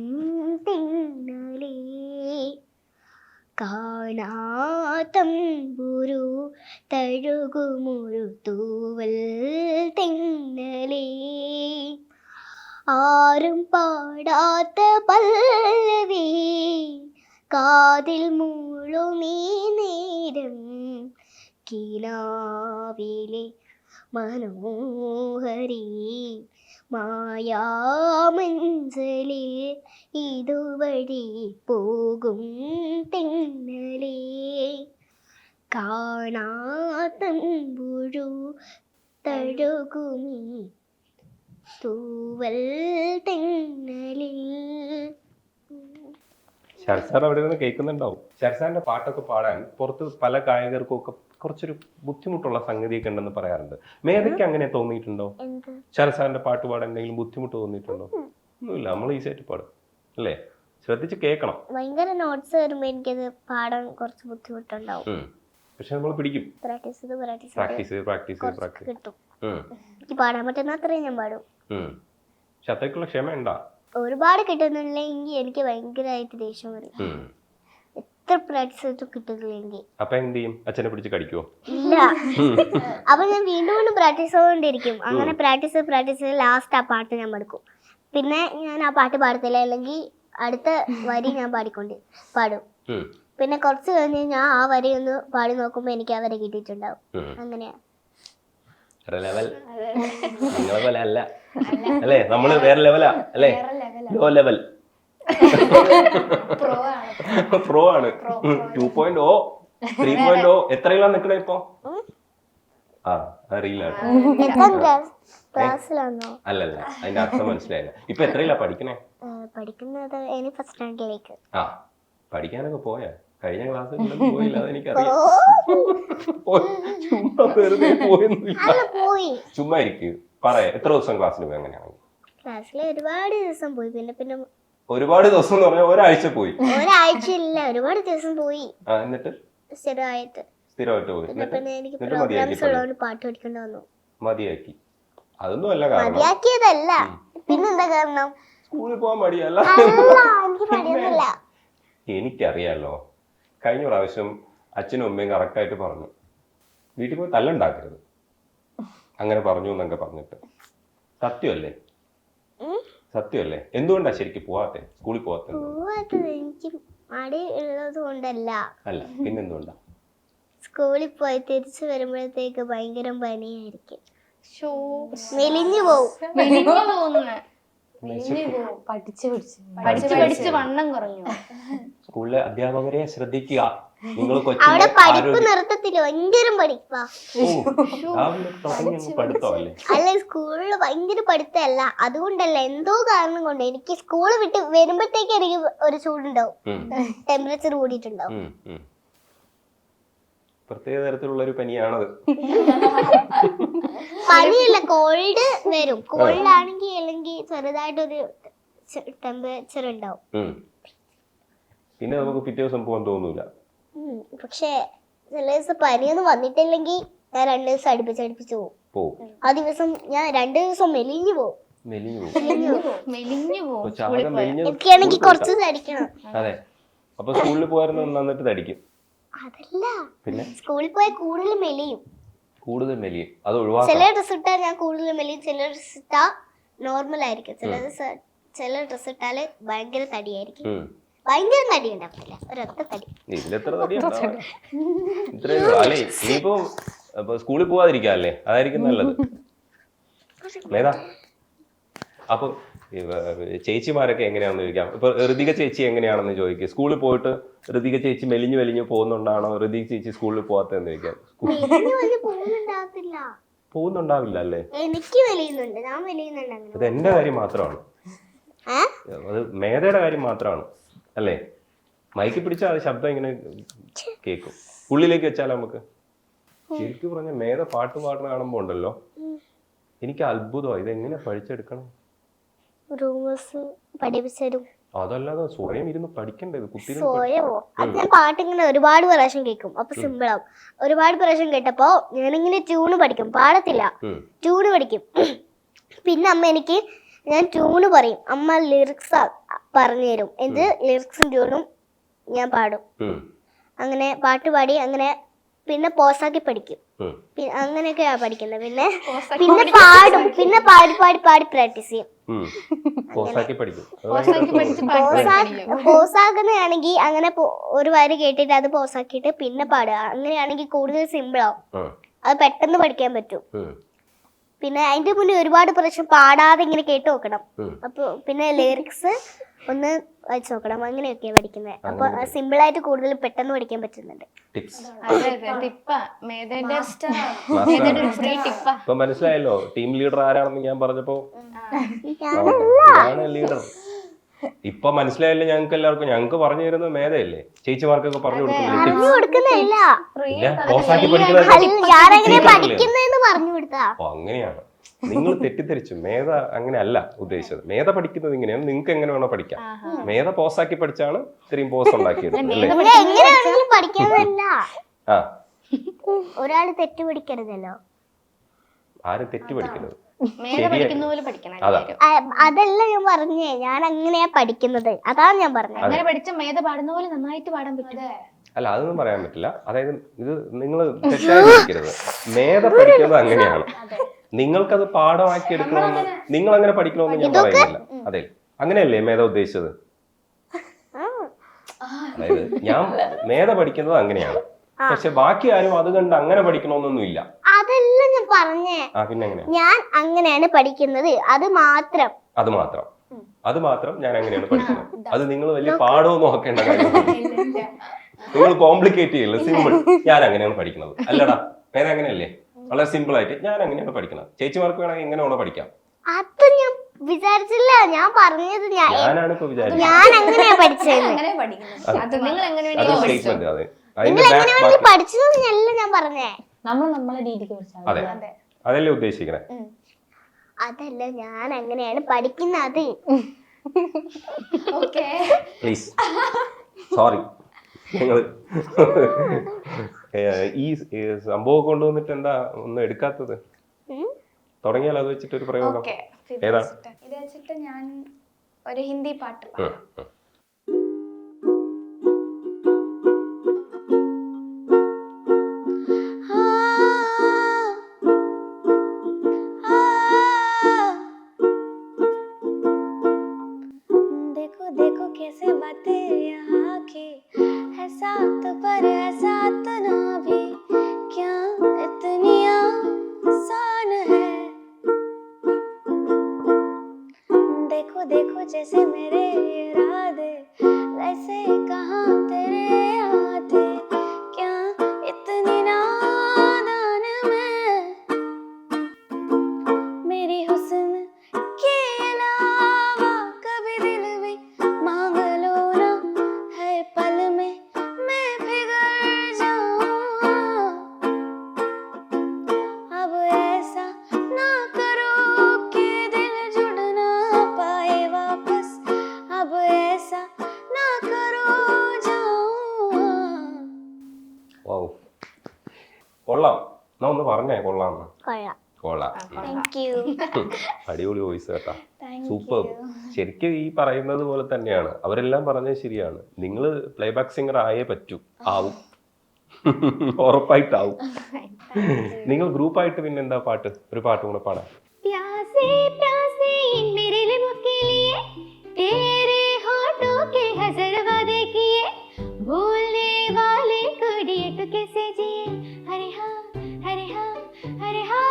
തിന്നലേ കാണാത്തമ്പുരു തഴുകുമൊരു തൂവൽ തിന്നലേ ആരും പാടാത്ത പല്ലവി കാതിൽ മൂളുമീ നേരം കിനാവിലെ മനോഹരി മായാമഞ്ചലിൽ ഇതുവഴി പോകും തിന്നലേ കാണാത്തമ്പുഴു തഴുകുമീ തൂവൽ തിന്നലിൽ. ശരസാർ അവിടെ നിന്ന് കേൾക്കുന്നുണ്ടാവും. ശരസാറിന്റെ പാട്ടൊക്കെ പാടാൻ പുറത്ത് പല ഗായകർക്കും ഒക്കെ കുറച്ചൊരു ബുദ്ധിമുട്ടുള്ള സംഗതിയൊക്കെ ഉണ്ടെന്ന് പറയാറുണ്ട്. മേധയ്ക്ക് അങ്ങനെ തോന്നിയിട്ടുണ്ടോ? ശരസാറിന്റെ പാട്ട് പാടാൻ എന്തെങ്കിലും ബുദ്ധിമുട്ട് തോന്നിയിട്ടുണ്ടോ? ഒന്നുമില്ല, നമ്മൾ ഈസിയായിട്ട് പാടും അല്ലേ? ശ്രദ്ധിച്ച് കേൾക്കണം. ഭയങ്കര നോട്ട്സ് വരുമ്പോ എനിക്കത് പാടാൻ കുറച്ച് ബുദ്ധിമുട്ടുണ്ടാവും. പക്ഷെ നമ്മൾ പിടിക്കും. പ്രാക്ടീസ് കിട്ടും. എനിക്ക് പാടാൻ പറ്റുന്ന അത്രയും ഞാൻ പാടും. പക്ഷെ അത്രയ്ക്കുള്ള ക്ഷമ ഉണ്ടാ? ഒരുപാട് കിട്ടുന്നില്ലെങ്കിൽ എനിക്ക് ഭയങ്കരമായിട്ട് ദേഷ്യം വരും. എത്ര പ്രാക്ടീസ് ചെയ്തിട്ട് കിട്ടുന്നില്ലെങ്കിൽ അപ്പൊ എന്ത് ചെയ്യും? അച്ഛനെ പിടിച്ച് കടിക്കുവോ? ഇല്ല. അപ്പൊ ഞാൻ വീണ്ടും പ്രാക്ടീസ് ചെയ്തുകൊണ്ടിരിക്കും. അങ്ങനെ പ്രാക്ടീസ് ലാസ്റ്റ് ആ പാട്ട് ഞാൻ പാടും. പിന്നെ ഞാൻ ആ പാട്ട് പാടത്തില്ല, അല്ലെങ്കിൽ അടുത്ത വരി ഞാൻ പാടും. പിന്നെ കുറച്ച് കഴിഞ്ഞ് ഞാൻ ആ വരി ഒന്ന് പാടി നോക്കുമ്പോ എനിക്ക് ആ വരി കിട്ടിയിട്ടുണ്ടാവും. അങ്ങനെയാ. നിങ്ങളെ പോലെ അല്ല അല്ലേ? നമ്മള് വേറെ ലെവലാ അല്ലേ? Low level. പ്രോ ആണ്. 2.0 3.0 എത്രയിലാ നിക്കണേ ഇപ്പൊ? അറിയില്ല. ക്ലാസ്സിലാണോ? അല്ലല്ല, അതിന്റെ അർത്ഥം മനസ്സിലായില്ല. ഇപ്പൊ എത്രയിലാ പഠിക്കണേ? പഠിക്കുന്നത് ഫസ്റ്റ് സ്റ്റാൻഡേർഡിലേക്ക്. പഠിക്കാനൊക്കെ പോയാ? കഴിഞ്ഞ ക്ലാസ്സിൽ പോയില്ല, അതെനിക്കറിയാം. ചുമ്മാ വെറുതെ പോയി. ചുമ്മാ ഇരിക്കും. പറയാ എത്ര ദിവസം ക്ലാസ്സിൽ പോയി? അങ്ങനെയാണെങ്കിൽ ക്ലാസ്സിൽ ഒരുപാട് ദിവസം പോയി. പിന്നെ ഒരുപാട് ദിവസം എന്ന് പറഞ്ഞാൽ ഒരാഴ്ച പോയി? ഒരാഴ്ച ഇല്ല, ഒരുപാട് ദിവസം പോയി. എന്നിട്ട് സ്ഥിരമായിട്ട് പോയി. പിന്നെ എനിക്ക് പ്രോഗ്രാംസ് ഉള്ളതുകൊണ്ട് പാട്ട് പഠിക്കേണ്ടി വന്നു. മതിയാക്കി? അതൊന്നും അല്ല കാരണം. മതിയാക്കിയതല്ല, പിന്നെന്താ കാരണം? സ്കൂളിൽ പോകാൻ മടിയല്ല. എനിക്ക് മടിയൊന്നുമില്ല. എനിക്കറിയാലോ, കഴിഞ്ഞ പ്രാവശ്യം അച്ഛനും അമ്മയും കറക്റ്റായിട്ട് പറഞ്ഞു, വീട്ടിൽ പോയി തല്ലുണ്ടാക്കരുത്, അങ്ങനെ പറഞ്ഞു എന്നൊക്കെ പറഞ്ഞിട്ട്. സത്യമല്ലേ? എന്തുകൊണ്ടാ ശരിക്കും പോവാത്തെ? സ്കൂളിൽ പോവാത്തത് എനിക്ക് മടി ഉള്ളത് കൊണ്ടല്ല. അല്ല, പിന്നെന്തുകൊണ്ടാ? സ്കൂളിൽ പോയി തിരിച്ചു വരുമ്പോഴത്തേക്ക് ഭയങ്കര പനിയായിരിക്കും. മെലിഞ്ഞു പോവും. പഠിച്ച് വണ്ണം കുറഞ്ഞു. സ്കൂളിലെ അധ്യാപകരെ ശ്രദ്ധിക്കുക. നിങ്ങൾ അവിടെ പഠിപ്പ് നിർത്തത്തില്ല, ഭയങ്കര പഠിപ്പാ. പഠിത്തമല്ലേ? അല്ല, സ്കൂളില് ഭയങ്കര പഠിത്തമല്ല, അതുകൊണ്ടല്ല, എന്തോ കാരണം കൊണ്ട് എനിക്ക് സ്കൂള് വിട്ട് വരുമ്പോഴത്തേക്ക് എനിക്ക് ഒരു ചൂടുണ്ടാവും, ടെമ്പറേച്ചർ കൂടിയിട്ടുണ്ടാവും. പ്രത്യേക തരത്തിലുള്ള ഒരു പനിയാണത്. പനിയല്ല, കോൾഡ് വരും. കോൾഡ് ആണെങ്കിൽ അല്ലെങ്കിൽ ചെറുതായിട്ടൊരു ടെമ്പറേച്ചർ ഉണ്ടാവും. പിന്നെ നമുക്ക് പിറ്റേ ദിവസം പോകാൻ തോന്നൂല. പക്ഷെ ചില ദിവസം പനിയൊന്നും വന്നിട്ടില്ലെങ്കിൽ ഞാൻ 2 ദിവസം അടുപ്പിച്ച് പോകും. ആ ദിവസം ഞാൻ 2 ദിവസം മെലിഞ്ഞു പോകും. എനിക്കാണെങ്കിൽ കുറച്ച് തടിക്കണം. അതെ, അപ്പൊ സ്കൂളിൽ പോയായിരുന്നു നന്നിട്ട് തടിക്കും. അതല്ല, പിന്നെ സ്കൂളിൽ പോയാൽ കൂടുതൽ മെലിയും. അത് ഒഴിവാക്കണം. ചില ഡ്രസ് ഇട്ടാൽ ഞാൻ കൂടുതൽ മെലിയും, ചില ഡ്രസ് ഇട്ടാ നോർമൽ ആയിരിക്കും. ചില ഡ്രസ് ഇട്ടാല് ഭയങ്കര തടിയായിരിക്കും. ഭയങ്കര തടി ഉണ്ടാവില്ല, ഒരൊറ്റ തടി. ഇനിയിപ്പോ സ്കൂളിൽ പോവാതിരിക്കാല്ലേ, അതായിരിക്കും നല്ലത്. അപ്പൊ ചേച്ചിമാരൊക്കെ എങ്ങനെയാണെന്ന് ചോദിക്കാം. ഇപ്പൊ ഋതിക ചേച്ചി എങ്ങനെയാണെന്ന് ചോദിക്കുക. സ്കൂളിൽ പോയിട്ട് ഋതിക ചേച്ചി മെലിഞ്ഞു പോകുന്നുണ്ടാണോ, ഋതിക ചേച്ചി സ്കൂളിൽ പോവാത്തതെന്ന് ചോദിക്കാം. പോകുന്നുണ്ടാവില്ല അല്ലേ? എനിക്ക് മെലിയുന്നുണ്ട്, ഞാൻ മെലിയുന്നുണ്ട്. അത് എന്റെ കാര്യം മാത്രമാണ്, അത് മേധയുടെ കാര്യം മാത്രമാണ് അല്ലേ? മൈക്ക് പിടിച്ചാൽ അത് ശബ്ദം ഇങ്ങനെ കേൾക്കും. ഉള്ളിലേക്ക് വെച്ചാൽ നമുക്ക് ശരിക്കും പറഞ്ഞ മേധ പാട്ട് പാടുന്ന കാണുമ്പോ ഉണ്ടല്ലോ, എനിക്ക് അത്ഭുതമാണ്. ഇതെങ്ങനെ പഠിച്ചെടുക്കണം? റൂമേഴ്സ് പഠിപ്പിച്ചു തരും. അതല്ലാതെ സ്വയം ഇരുന്ന് പഠിക്കണ്ടേ കുത്തിയിരുന്ന് സ്വയമോ അത് ഞാൻ പാട്ടിങ്ങനെ ഒരുപാട് പ്രാവശ്യം കേൾക്കും അപ്പൊ സിമ്പിൾ ആവും. ഒരുപാട് പ്രാവശ്യം കേട്ടപ്പോ ഞാനിങ്ങനെ ട്യൂണ് പഠിക്കും, പാടത്തില്ല, ട്യൂണ് പഠിക്കും. പിന്നെ അമ്മ എനിക്ക് ഞാൻ ട്യൂണ് പറയും, അമ്മ ലിറിക്സ് പറഞ്ഞു തരും. എന്ത് ലിറിക്സും ട്യൂണും ഞാൻ പാടും. അങ്ങനെ പാട്ട് പാടി അങ്ങനെ പിന്നെ പോസാക്കി പഠിക്കും. അങ്ങനെയൊക്കെയാ പഠിക്കുന്നത്. പിന്നെ പിന്നെ പാടും, പിന്നെ പാടി പാടി പാടി പ്രാക്ടീസ് ചെയ്യും. പോസാക്കുന്നതാണെങ്കിൽ അങ്ങനെ ഒരു വരി കേട്ടിട്ട് അത് പോസാക്കിയിട്ട് പിന്നെ പാടുക. അങ്ങനെയാണെങ്കിൽ കൂടുതൽ സിമ്പിൾ ആവും, അത് പെട്ടെന്ന് പഠിക്കാൻ പറ്റും. പിന്നെ അതിന്റെ മുന്നേ ഒരുപാട് പ്രാവശ്യം പാടാതെ ഇങ്ങനെ കേട്ട് നോക്കണം. അപ്പൊ പിന്നെ ലിറിക്സ് ഒന്ന് വായിച്ചു നോക്കണം. അങ്ങനെയൊക്കെയാ പഠിക്കുന്നത്. അപ്പൊ സിമ്പിൾ ആയിട്ട് കൂടുതൽ പെട്ടെന്ന് പഠിക്കാൻ പറ്റുന്നുണ്ട്. ഇപ്പൊ മനസ്സിലായല്ലോ ടീം ലീഡർ ആരാണെന്ന് ഞാൻ പറഞ്ഞപ്പോ. ലീഡർ ഇപ്പൊ മനസ്സിലായല്ലോ ഞങ്ങൾക്ക് എല്ലാവർക്കും. ഞങ്ങൾക്ക് പറഞ്ഞു തരുന്നത് മേധയല്ലേ, ചേച്ചിമാർക്കൊക്കെ പറഞ്ഞു കൊടുക്കുന്നില്ല. അങ്ങനെയാണ് നിങ്ങൾ തെറ്റിദ്ധരിച്ചു. മേധ അങ്ങനെ അല്ല ഉദ്ദേശിച്ചത്. മേധ പഠിക്കുന്നത് ഇങ്ങനെയാണ്, നിങ്ങൾക്ക് എങ്ങനെ വേണോ പഠിക്കാം. മേധ പോസാക്കി പഠിച്ചാണ് ഇത്രയും പോസ് ഉണ്ടാക്കിയത്. ഒരാള് തെറ്റ് പഠിക്കരുതല്ലോ. ആരും തെറ്റ് പഠിക്കരുത്. അതല്ല ഞാൻ പറഞ്ഞേ, ഞാൻ അങ്ങനെയാ പഠിക്കുന്നത്, അതാണ് ഞാൻ പറഞ്ഞത്. അങ്ങനെ പഠിച്ച മേധ പാടുന്ന പോലെ നന്നായിട്ട് പാടാൻ പറ്റും. അല്ല അതൊന്നും പറയാൻ പറ്റില്ല. അതായത് ഇത് നിങ്ങൾ തെറ്റായി പഠിക്കരുത്. മേധ പഠിക്കുന്നത് അങ്ങനെയാണ്. നിങ്ങൾക്കത് പാഠമാക്കി എടുക്കണമെന്ന്, നിങ്ങൾ അങ്ങനെ പഠിക്കണമെന്ന് ഞാൻ പറയുന്നില്ല. അതെ, അങ്ങനെയല്ലേ മേധ ഉദ്ദേശിച്ചത്? അതായത് ഞാൻ മേധ പഠിക്കുന്നത് അങ്ങനെയാണ്, പക്ഷെ ബാക്കി ആരും അത് കണ്ട് അങ്ങനെ പഠിക്കണമെന്നൊന്നും ഇല്ല. അതല്ല ഞാൻ പറഞ്ഞേ. പിന്നെ എങ്ങനെയാ? ഞാൻ അങ്ങനെയാണ് പഠിക്കുന്നത്, അത് മാത്രം ഞാൻ അങ്ങനെയാണ് പഠിക്കുന്നത്. അത് നിങ്ങൾ വലിയ പാഠമൊന്നും നോക്കേണ്ട കാര്യമൊന്നും. നിങ്ങൾ കോംപ്ലിക്കേറ്റ് ചെയ്യില്ല, സിമ്പിൾ. ഞാൻ അങ്ങനെയാണ് പഠിക്കുന്നത്. അല്ലടാ മേധ അങ്ങനെയല്ലേ, വളരെ സിമ്പിൾ ആയിട്ട് ഞാൻ അങ്ങനെയാണ് പഠിക്കുന്നത്. ചേച്ചിമാർക്ക് വേണമെങ്കിൽ എങ്ങനെ വേണോ പഠിക്കാം. അത് ഞാൻ വിചാരിച്ചില്ല, ഞാൻ പറഞ്ഞത് ഞാനാണ് ഇപ്പൊ വിചാരിച്ചത്. ഞാൻ അങ്ങനെയാ പഠിച്ചത്. പഠിച്ചതല്ല ഞാൻ പറഞ്ഞേ. നമ്മൾ നമ്മളെ രീതിക്ക് പഠിച്ചാൽ അതെ, അതല്ലേ ഉദ്ദേശിക്കണേ. അതല്ല ഞാൻ അങ്ങനെയാണ് പഠിക്കുന്നത്. Please sorry. ഞങ്ങൾ ഈ സംഭവം കൊണ്ടുവന്നിട്ട് എന്താ ഒന്നും എടുക്കാത്തത്? തുടങ്ങിയാൽ അത് വെച്ചിട്ട് ഒരു പ്രയോഗം ഏതാ? ഇത് വെച്ചിട്ട് ഞാൻ ഒരു ഹിന്ദി പാട്ട് പാടാം. देखो देखो कैसे बातें यहाँ की, है साथ पर है साथ ना भी, क्या इतनी आसान है। देखो देखो जैसे मेरे इरादे, वैसे कहाँ तेरे आते, क्या इतनी नादान मैं, मेरी हुस्न के अलावा कभी दिल भी मांग लो ना, है पल में मैं बिगड़ जाऊं। अब ऐसा ना करो कि दिल जुड़ ना पाए वापस, अब ऐसा ना करो जाऊं। കൊള്ളാം. ഞാൻ ഒന്ന് പറഞ്ഞേ കൊള്ളാന്ന്. കൊള്ളാം. അടിപൊളി വോയിസ് കേട്ടാ, സൂപ്പർ. ശരിക്കും ഈ പറയുന്നത് പോലെ തന്നെയാണ്, അവരെല്ലാം പറഞ്ഞത് ശരിയാണ്. നിങ്ങൾ പ്ലേബാക്ക് സിംഗർ ആയേ പറ്റൂ, ആവും. ഉറപ്പായിട്ടാവും. നിങ്ങൾ ഗ്രൂപ്പായിട്ട് പിന്നെ എന്താ പാട്ട്, ഒരു പാട്ട് കൂടെ പാടാം. प्यासे प्यासे मेरे लिबों के लिए, तेरे होठों के हज़ार वादे किए, भूलने वाले को दिए तो कैसे जिए, अरे हाँ अरे हाँ अरे हाँ।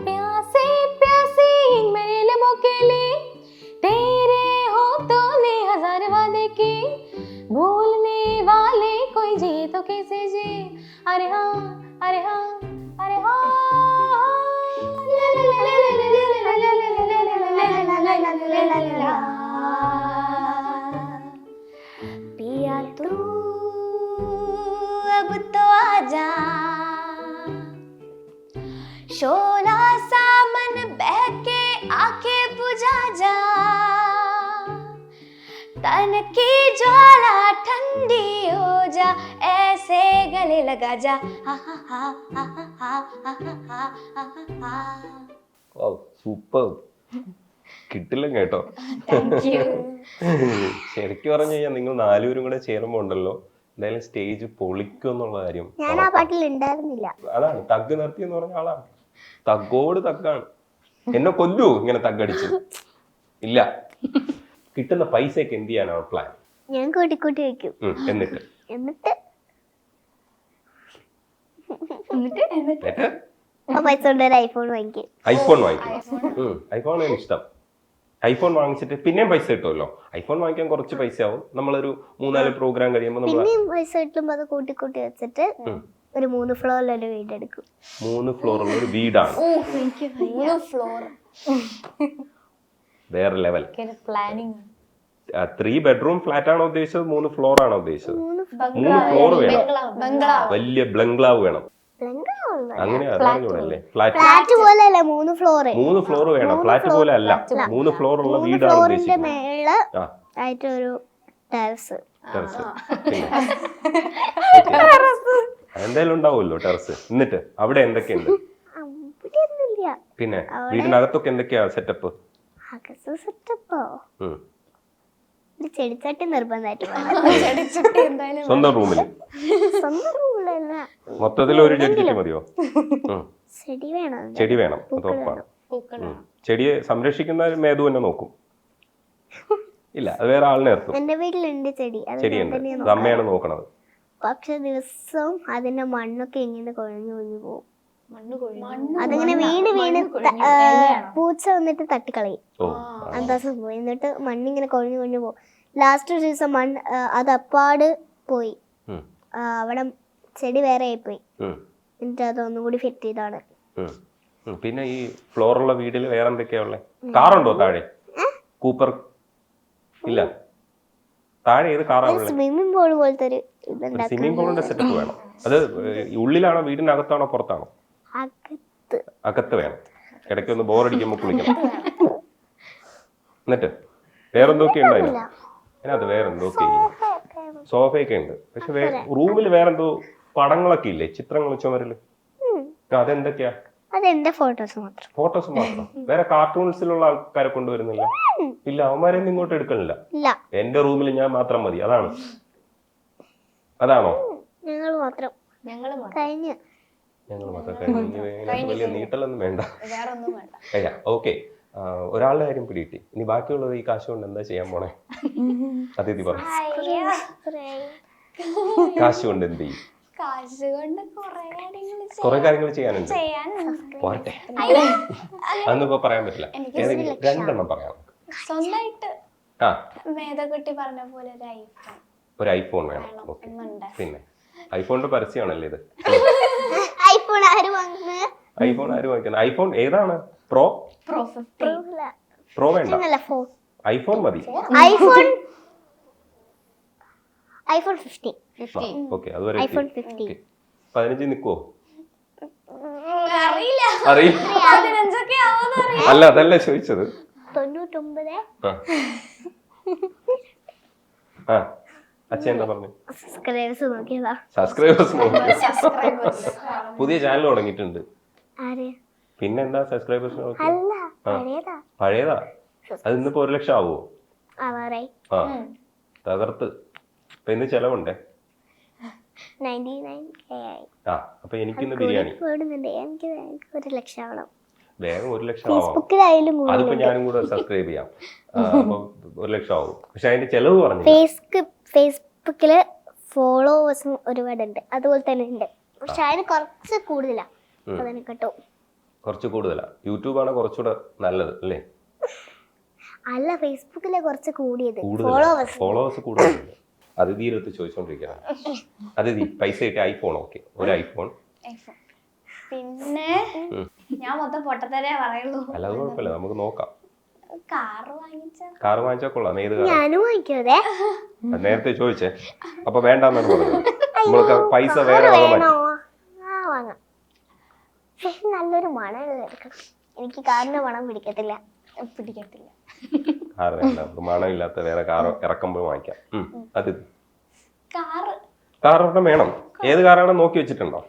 प्यासे प्यासे मेरे लिबों के लिए, तेरे होठों ने हजार वादे किए, भूलने वाले कोई जिए तो कैसे जिए, अरे हाँ अरे हाँ अरे हाँ। पिया तू अब तो आजा, शोला सा मन बहके आके बुझा जा, तन की ज्वाला ठंडी हो जा ऐसे गले लगा जा സൂപ്പർ, കിട്ടില്ല കേട്ടോ. ശരിക്കും പറഞ്ഞു കഴിഞ്ഞാൽ നിങ്ങൾ 4 പേരും കൂടെ ചേരുമ്പോ ഉണ്ടല്ലോ എന്തായാലും സ്റ്റേജ് പൊളിക്കും എന്നുള്ള കാര്യം. ഞാൻ ആ പാട്ടിൽ ഉണ്ടായിരുന്നില്ല. അതാണ് തഗ് നിർത്തി എന്ന് പറഞ്ഞ ആളാണ്. തഗ്ഗോട് തഗ്ഗാണ്. എന്നെ കൊല്ലൂ ഇങ്ങനെ തഗ്ഗടിച്ചു. ഇല്ല, കിട്ടുന്ന പൈസയൊക്കെ എന്ത് ചെയ്യാനാണ് പ്ലാൻ? ഞാൻ കൂട്ടിക്കൂട്ടി വെക്കും. എന്നിട്ട് എന്നിട്ട് എന്നിട്ട് ആ പൈസ കൊണ്ട് ഒരു ഐഫോൺ വാങ്ങിക്കും. ഐഫോൺ വാങ്ങിക്കും. ഐഫോൺ ആണ് ഇഷ്ടം. ഐഫോൺ വാങ്ങിച്ചിട്ട് പിന്നെയും പൈസ കിട്ടുമല്ലോ. ഐഫോൺ വാങ്ങിക്കാൻ കുറച്ച് പൈസ ആവും. നമ്മളൊരു 3-4 പ്രോഗ്രാം കഴിയുമ്പോൾ നമ്മൾ പിന്നെയും പൈസ കിട്ടുമ്പോ അത് കൂട്ടിക്കൂട്ടി വെച്ചിട്ട് ഒരു 3 ഫ്ലോറിലൊരു വീടെടുക്കും. 3 ഫ്ലോറുള്ള ഒരു വീടാണ്. 3 ഫ്ലോർ വേറെ ലെവൽ. പ്ലാനിങ് 3 ബെഡ്റൂം ഫ്ലാറ്റ് ആണോ ഉദ്ദേശിച്ചത്? 3 ഫ്ലോർ ആണോ ഉദ്ദേശിച്ചത്? 3 ഫ്ലോർ വേണം. വലിയ ബ്ലംഗ്ലാവ് വേണം. അങ്ങനെയാ പറഞ്ഞൂടല്ലേ? ഫ്ലാറ്റ് പോലെ അല്ല 3 ഫ്ലോറ്. 3 ഫ്ലോർ വേണം. ഫ്ലാറ്റ് പോലെ അല്ല, 3 ഫ്ലോർ ഉള്ള വീടാണ് ഫ്ലോറിന്റെ ഉദ്ദേശിച്ചത്. മേളില് ആയിട്ട് ഒരു ടെറസ്. ടെറസ് എന്തായാലും ഉണ്ടാവുമല്ലോ ടെറസ്. എന്നിട്ട് അവിടെ എന്തൊക്കെയുണ്ട്? അവിടെയൊന്നുമില്ല. പിന്നെ വീടിനകത്തൊക്കെ എന്തൊക്കെയാ സെറ്റപ്പ്? അകത്ത് സെറ്റപ്പോ ഒരു ചെടിച്ചട്ടി നിർബന്ധമായിട്ട് ചെടിച്ചട്ടി എന്തായാലും സ്വന്തം റൂമിൽ സ്വന്തം റൂമിലല്ല, മൊത്തത്തിൽ ഒരു ചെടിച്ചട്ടി മതിയോ? ചെടി വേണം. ചെടി വേണം, അത് ഉറപ്പാണ്. ചെടിയെ സംരക്ഷിക്കുന്ന മേധു തന്നെ നോക്കും. ഇല്ല, അത് വേറെ ആളിനെ നിർത്തും. എന്റെ വീട്ടിലുണ്ട് ചെടി, അത് ഞാൻ ചെടിയുണ്ട്, തന്നെയാ അത് അമ്മയാണ് നോക്കണത്. പക്ഷെ ദിവസവും അതിന്റെ മണ്ണൊക്കെ ഇങ്ങനെ കൊഴിഞ്ഞു കൊഴിഞ്ഞു പോകും. മണ്ണ് കൊഴിഞ്ഞു. അതിങ്ങനെ വീണ് പൂച്ച വന്നിട്ട് തട്ടിക്കളയും. എന്താ സംഭവം? എന്നിട്ട് മണ്ണിങ്ങനെ കൊഴിഞ്ഞു കൊഴിഞ്ഞു പോകും. ലാസ്റ്റ് ഒരു ദിവസം അത് അപ്പാട് പോയി. അവിടെ ചെടി വേറെ ആയിപ്പോയി. എന്നിട്ട് അത് ഒന്നുകൂടി ഫിറ്റ് ചെയ്താണ്. പിന്നെ ഈ ഫ്ലോറുള്ള വീട്ടിൽ വേറെ എന്തൊക്കെയാ ഉള്ളത്? കാറുണ്ടോ താഴെ? കൂപ്പർ ഇല്ല. താഴെ ഏത് കാറാണ്? സ്വിമ്മിംഗ് പൂൾ പോലത്തെ ഒരു സ്വിമ്മിംഗ് പൂളിന്റെ സെറ്റപ്പ് വേണം. അത് ഉള്ളിലാണോ വീടിനകത്താണോ പുറത്താണോ? അകത്ത് വേണം. ഇടയ്ക്ക് ഒന്ന് ബോറടിക്കുമ്പോൾ കുളിക്കണം. എന്നിട്ട് വേറെന്തൊക്കെ ഉണ്ട് അതിനകത്ത്? വേറെന്തൊക്കെ? സോഫയൊക്കെ ഉണ്ട്. പക്ഷെ റൂമിൽ വേറെന്തോ പടങ്ങളൊക്കെ ഇല്ലേ? ചിത്രങ്ങൾ ചുമരില്. അതെന്തൊക്കെയാ? അതെന്റെ ഫോട്ടോസ് മാത്രം. ഫോട്ടോസ് മാത്രം? വേറെ കാർട്ടൂൺസിലുള്ള ആൾക്കാരെ കൊണ്ടുവരുന്നില്ല? ഇല്ല, അവന്മാരെയൊന്നും ഇങ്ങോട്ട് എടുക്കണില്ല. എന്റെ റൂമിൽ ഞാൻ മാത്രം മതി, അതാണ്. അതാണോ? ഞങ്ങൾ മാത്രം. കഴിഞ്ഞു. ഞങ്ങൾ മാത്രം കഴിഞ്ഞു. വലിയ നീട്ടലൊന്നും വേണ്ട. വേറെ ഒന്നും വേണ്ട. ഓക്കെ, ഒരാളുടെ കാര്യം പിടികിട്ടി. ഇനി ബാക്കിയുള്ളത് ഈ കാശ് കൊണ്ട് എന്താ ചെയ്യാൻ പോണേ? അതിഥി പറഞ്ഞു. കാശ് കൊണ്ട് എന്ത് ചെയ്യും? കാശ് കൊണ്ട് കുറെ കാര്യങ്ങൾ ചെയ്യാനുണ്ട്. പോരട്ടെ, അതൊന്നും പറയാൻ പറ്റില്ല. ഏതെങ്കിലും 2 എണ്ണം പറയാം. സ്വന്തമായിട്ട് മേധക്കുട്ടി പറഞ്ഞ പോലെ ഒരു ഐഫോൺ വേണം. പിന്നെ ഐഫോണിന്റെ പരസ്യമാണല്ലേ ഇത്? ഐഫോൺ ആര് വാങ്ങുന്നത്? ഐഫോൺ ആര് വാങ്ങിക്കുന്നത്? ഐഫോൺ ഏതാണ്? പ്രോ വേണ്ട, ഐഫോൺ മതി. ഐഫോൺ 15. ഓക്കെ, അതുവരെ ഐഫോൺ 15. 15 നിക്കുവോ? അറിയില്ല. അല്ല, അതല്ല ചോദിച്ചത്. 99. അച്ഛൻ എന്താ പറഞ്ഞു? സബ്സ്ക്രൈബേഴ്സ് നോക്കിയതാ. സബ്സ്ക്രൈബേഴ്സ് പുതിയ ചാനൽ തുടങ്ങിയിട്ടുണ്ട്. പിന്നെ എന്താ സബ്സ്ക്രൈബേഴ്സ്? പഴയതാ. അത് ഇന്നിപ്പോ 1 ലക്ഷം ആവുമോ? തകർത്ത്. ഇപ്പൊ ഇന്ന് ചെലവുണ്ടേ? 99K. അപ്പൊ എനിക്കിന്ന് ബിരിയാണി എനിക്ക് 1 ലക്ഷം ആവണം. വേഗം 1 ലക്ഷം ആവാം. അതിപ്പോ ഞാനും കൂടെ സബ്സ്ക്രൈബ് ചെയ്യാം. അപ്പൊ 1 ലക്ഷം ആവും. പക്ഷെ അതിന്റെ ചെലവ് പറഞ്ഞു. ഫേസ്ബുക്കില് ഫോളോവേഴ്സും ഒരുപാടുണ്ട്, അതുപോലെ തന്നെ ഉണ്ട്. പക്ഷെ അതിന് കുറച്ച് കൂടുതലാ. അതിനെക്കാട്ടോ കുറച്ച് കൂടുതലാ. യൂട്യൂബാണ് കുറച്ചുകൂടെ നല്ലത് അല്ലേ? അല്ല, ഫേസ്ബുക്കിലെ കുറച്ച് കൂടിയത് ഫോളോവേഴ്സ് കൂടുതലുണ്ട്. അതിഥിയിലത്ത് ചോദിച്ചോണ്ടിരിക്കുകയാണ്. അതിഥി പൈസ കിട്ടിയ ഐഫോൺ. ഓക്കെ, ഒരു ഐഫോൺ. പിന്നെ ഞാൻ മൊത്തം പൊട്ടത്തരേ പറയുള്ളൂ. അല്ല, അത് കുഴപ്പമില്ല, നമുക്ക് നോക്കാം. കാറ് വാങ്ങിച്ചാ കൊള്ളാം. ഏത് ഞാനും വാങ്ങിക്കോതെ? നേരത്തെ ചോദിച്ചേ, അപ്പൊ വേണ്ടെന്നാണ് പറഞ്ഞത്. നമ്മൾക്ക് പൈസ വേറെ വാങ്ങാം. നല്ലൊരു മണം എടുക്കണം. എനിക്ക് കാറിന്റെ മണം പിടിക്കത്തില്ല. കാർ വേണ്ട, നമുക്ക് മണമില്ലാത്ത വേറെ കാർ ഇറക്കുമ്പോൾ വാങ്ങിക്കാം. അത് കാറ് കാർ ഒരെണ്ണം വേണം. ഏത് കാറാണെന്ന് നോക്കി വെച്ചിട്ടുണ്ടോ?